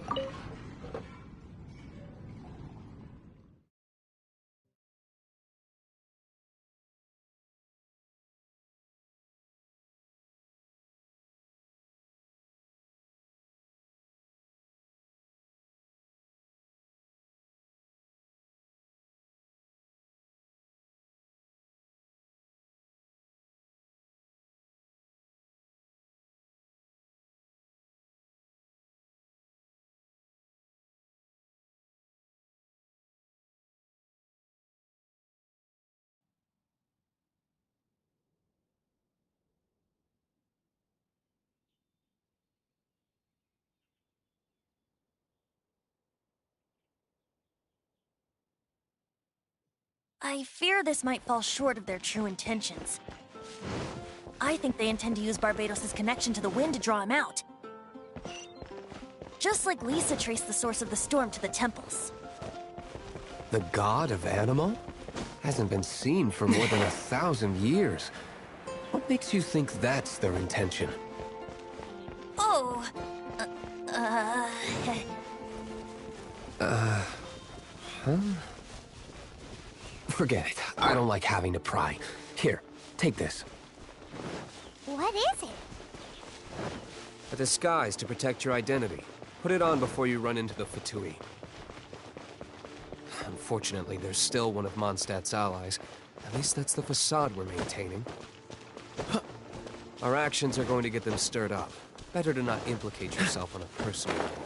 I fear this might fall short of their true intentions. I think they intend to use Barbados' connection to the wind to draw him out. Just like Lisa traced the source of the storm to the temples. The god of Animo? Hasn't been seen for more than 1,000 years. What makes you think that's their intention? Oh... Huh? Forget it. I don't like having to pry. Here, take this. What is it? A disguise to protect your identity. Put it on before you run into the Fatui. Unfortunately, there's still one of Mondstadt's allies. At least that's the facade we're maintaining. Our actions are going to get them stirred up. Better to not implicate yourself on a personal level.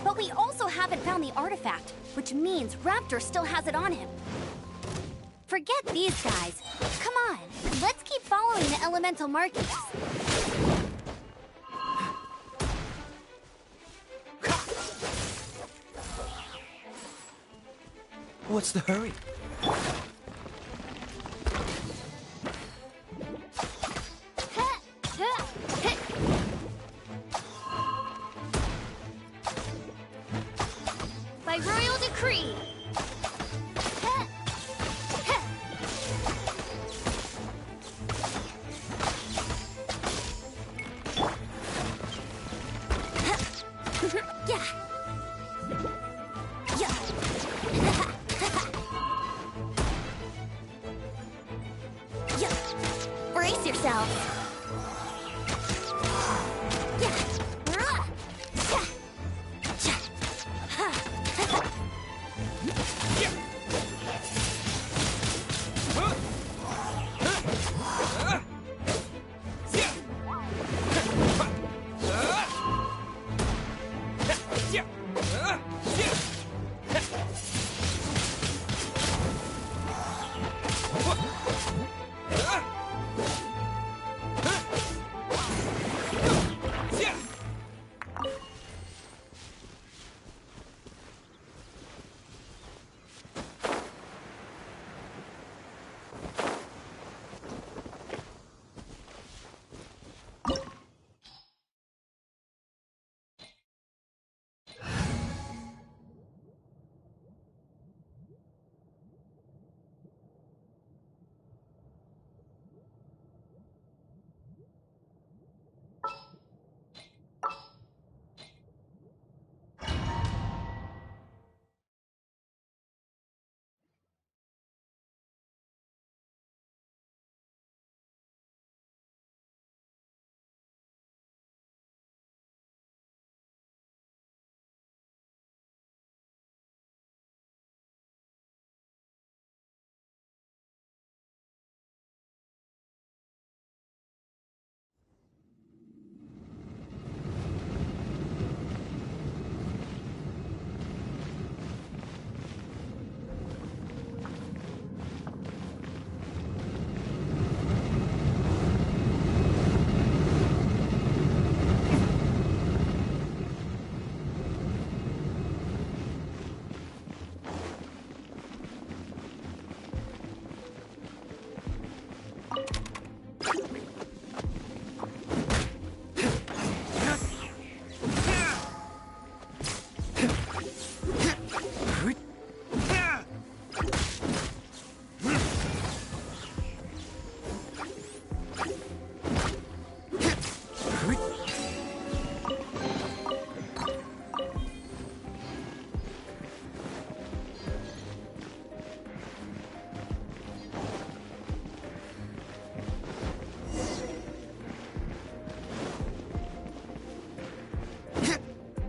But we also haven't found the artifact, which means Raptor still has it on him. Forget these guys. Come on, let's keep following the elemental markings. What's the hurry? By royal Brace yourself.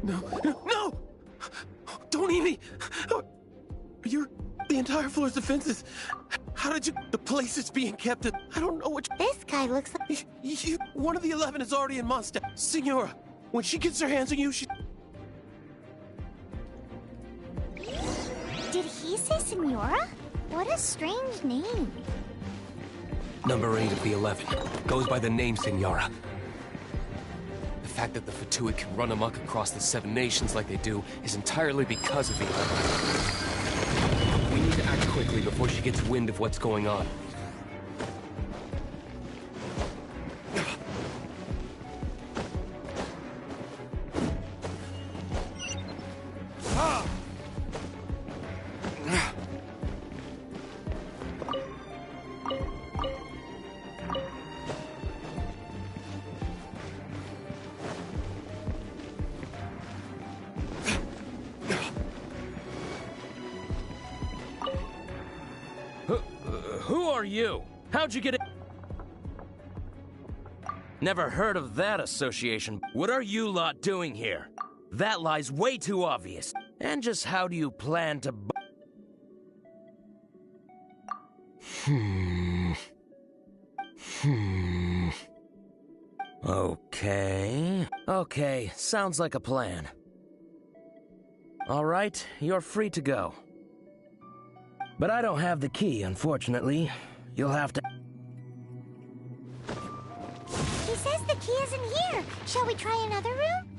No! Don't eat me! You're the entire floor's defenses. How did you... The place is being kept at... I don't know which... This guy looks like... One of the 11 is already in Mondstadt. Senora, when she gets her hands on you, she... Did he say Senora? What a strange name. Number 8 of the 11 goes by the name Senora. The fact that the Fatui can run amok across the 7 nations like they do is entirely because of the 11. We need to act quickly before she gets wind of what's going on. Who are you? How'd you get it? Never heard of that association. What are you lot doing here? That lie's way too obvious. And just how do you plan to Okay, sounds like a plan. All right, you're free to go. But I don't have the key, unfortunately. You'll have to... He says the key isn't here. Shall we try another room?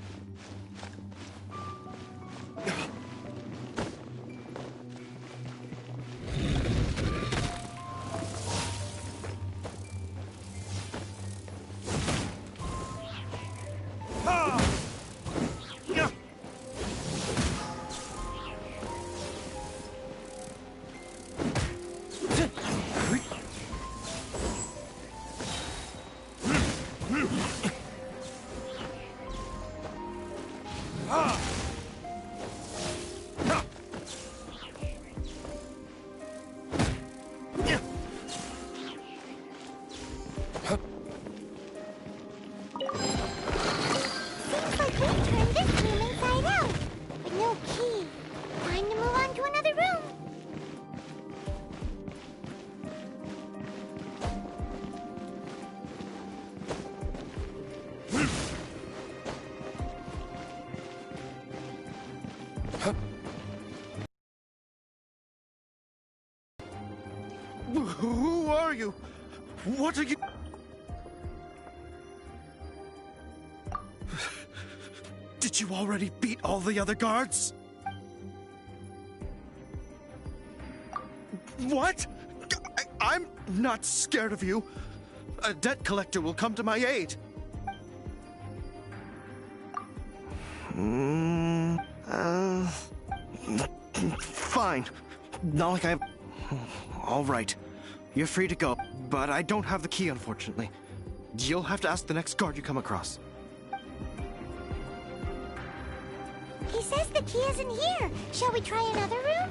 Who are you? What are you... Did you already beat all the other guards? What? I'm not scared of you. A debt collector will come to my aid. Fine. Not like I... All right. You're free to go, but I don't have the key, unfortunately. You'll have to ask the next guard you come across. He says the key isn't here. Shall we try another room?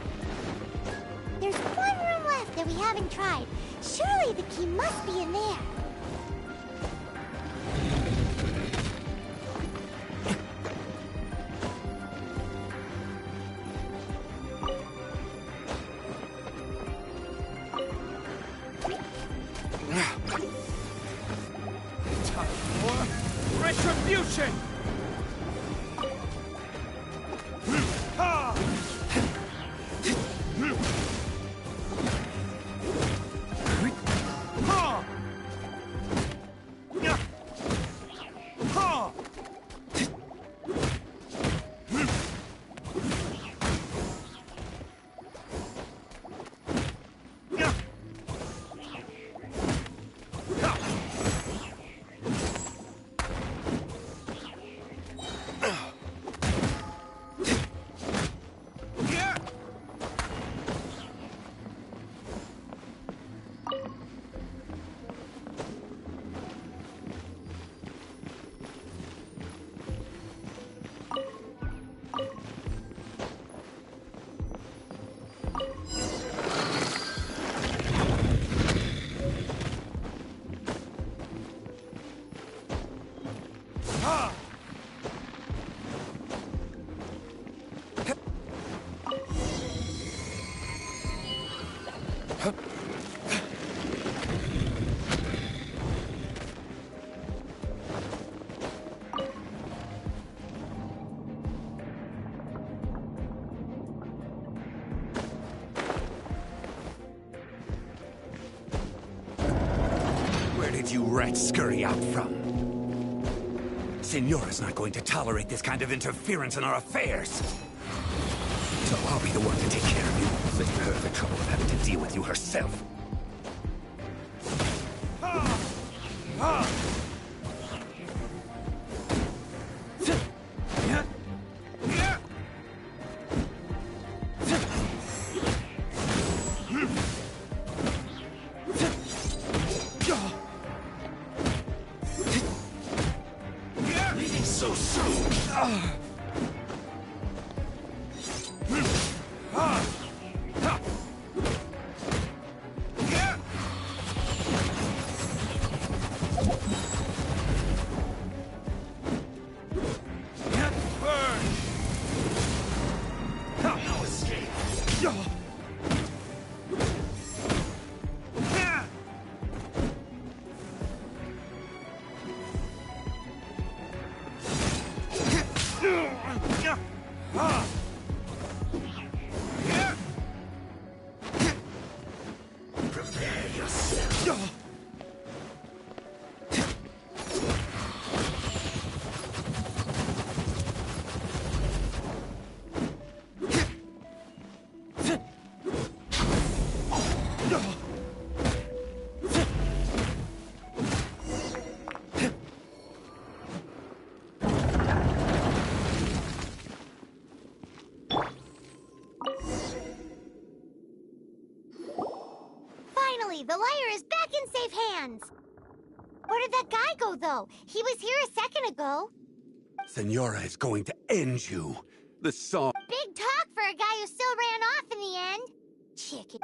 There's one room left that we haven't tried. Surely the key must be in there. Time for retribution! Where did you rats scurry out from? Senora's not going to tolerate this kind of interference in our affairs. So I'll be the one to take care of you. Save her the trouble of having to deal with you herself. So soon! No escape! Prepare yourself. Finally, the liar is back in safe hands. Where did that guy go, though? He was here a second ago. Senora is going to end you. The song... Big talk for a guy who still ran off in the end. Chicken.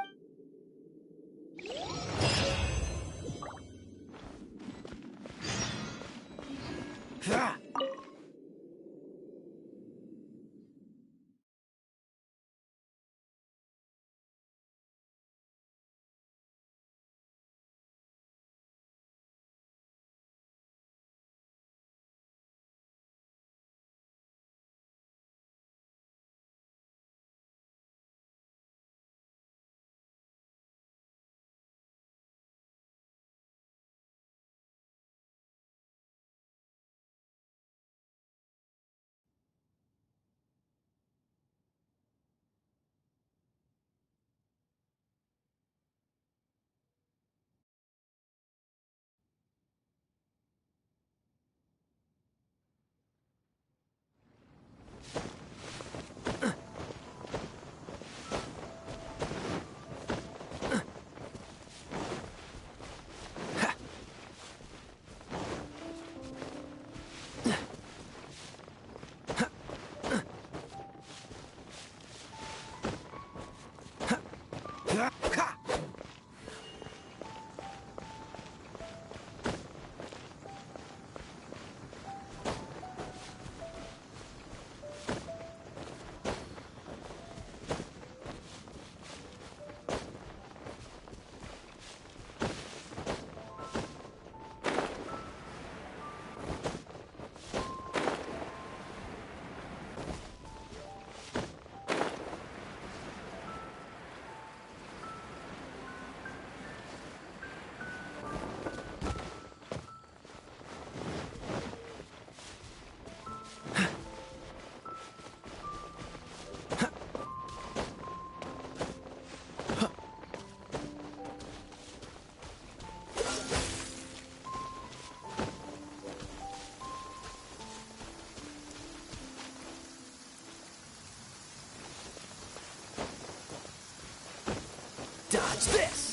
Dodge this!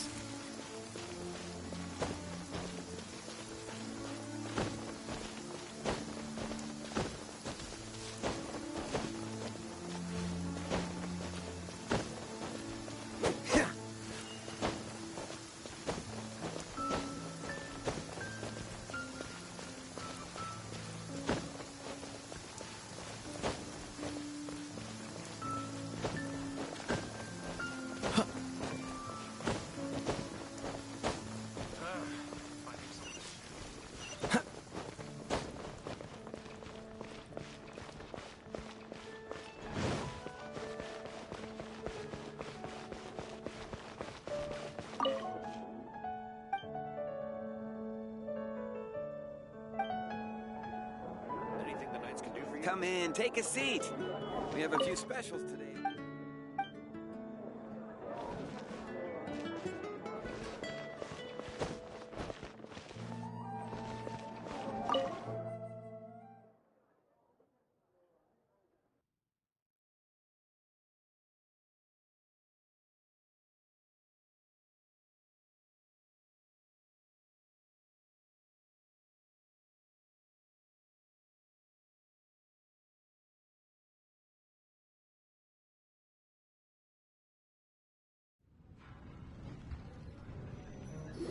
Come in, take a seat. We have a few specials today.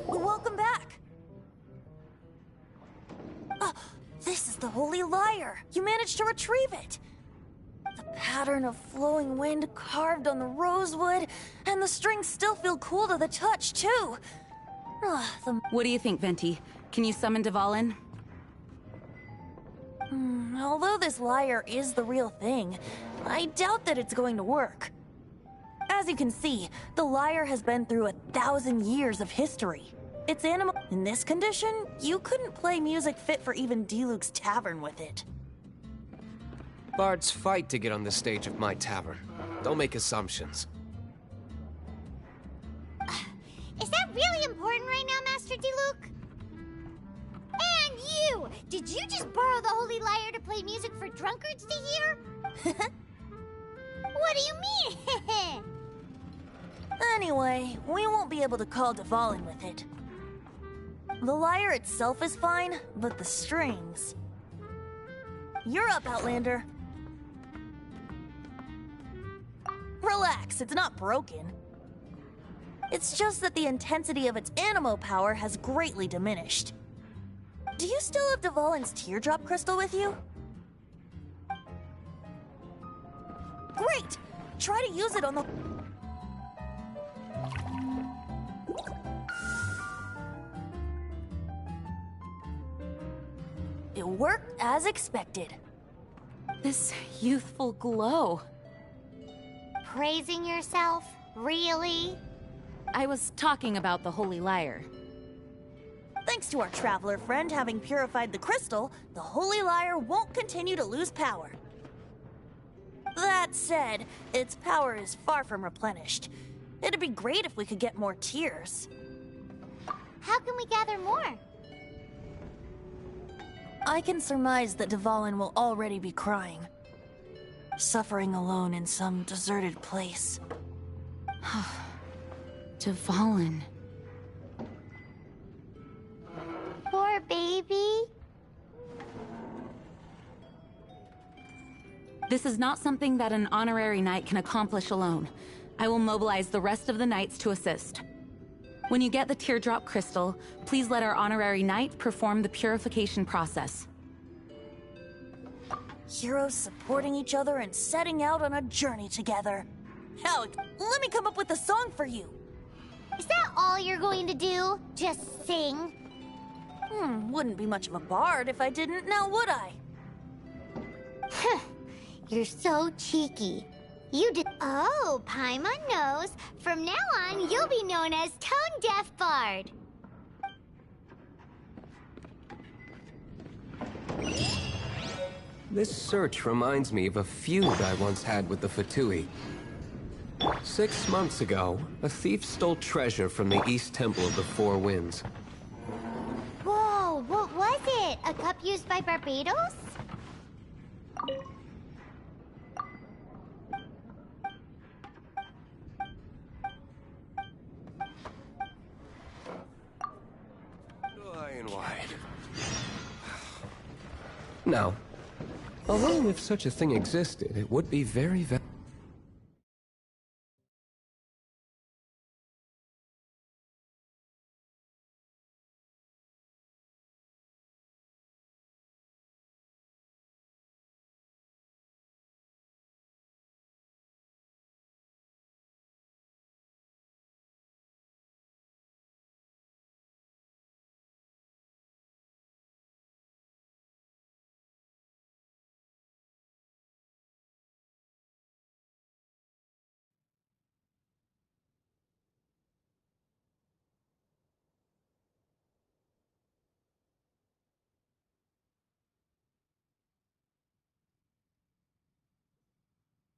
Welcome back! This is the Holy Lyre! You managed to retrieve it! The pattern of flowing wind carved on the rosewood, and the strings still feel cool to the touch, too! What do you think, Venti? Can you summon Dvalin? Although this lyre is the real thing, I doubt that it's going to work. As you can see, the lyre has been through 1,000 years of history. Its animal... In this condition, you couldn't play music fit for even Diluc's tavern with it. Bards fight to get on the stage of my tavern. Don't make assumptions. Is that really important right now, Master Diluc? And you! Did you just borrow the Holy Lyre to play music for drunkards to hear? What do you mean? Anyway, we won't be able to call Dvalin with it. The lyre itself is fine, but the strings... You're up, Outlander. Relax, it's not broken. It's just that the intensity of its animo power has greatly diminished. Do you still have Dvalin's teardrop crystal with you? Great! Try to use it on the... It worked as expected. This youthful glow. Praising yourself? Really? I was talking about the Holy Lyre. Thanks to our traveler friend having purified the crystal, the Holy Lyre won't continue to lose power. That said, its power is far from replenished. It'd be great if we could get more tears. How can we gather more? I can surmise that Dvalin will already be crying. Suffering alone in some deserted place. Dvalin. Poor baby. This is not something that an honorary knight can accomplish alone. I will mobilize the rest of the knights to assist. When you get the teardrop crystal, please let our honorary knight perform the purification process. Heroes supporting each other and setting out on a journey together. Hell, let me come up with a song for you. Is that all you're going to do? Just sing? Wouldn't be much of a bard if I didn't, now would I? You're so cheeky. You did. Oh, Paimon knows. From now on, you'll be known as Tone Deaf Bard. This search reminds me of a feud I once had with the Fatui. 6 months ago, a thief stole treasure from the East Temple of the Four Winds. Whoa, what was it? A cup used by Barbados? high and wide. Now, although if such a thing existed, it would be very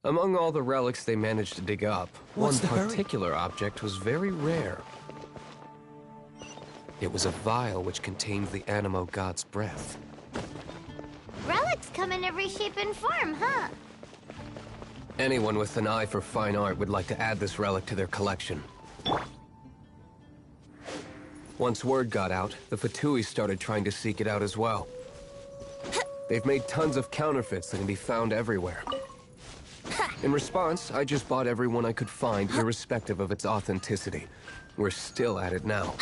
Among all the relics they managed to dig up, one particular object was very rare. It was a vial which contained the Animo god's breath. Relics come in every shape and form, huh? Anyone with an eye for fine art would like to add this relic to their collection. Once word got out, the Fatui started trying to seek it out as well. They've made tons of counterfeits that can be found everywhere. In response, I just bought every one I could find, irrespective of its authenticity. We're still at it now.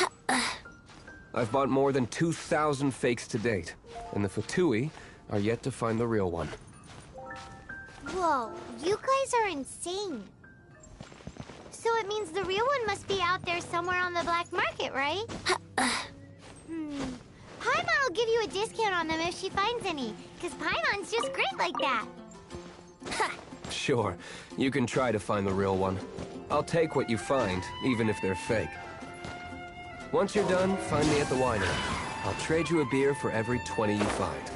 I've bought more than 2,000 fakes to date, and the Fatui are yet to find the real one. Whoa, you guys are insane. So it means the real one must be out there somewhere on the black market, right? Paimon will give you a discount on them if she finds any, because Paimon's just great like that. Sure, you can try to find the real one. I'll take what you find, even if they're fake. Once you're done, find me at the winery. I'll trade you a beer for every 20 you find.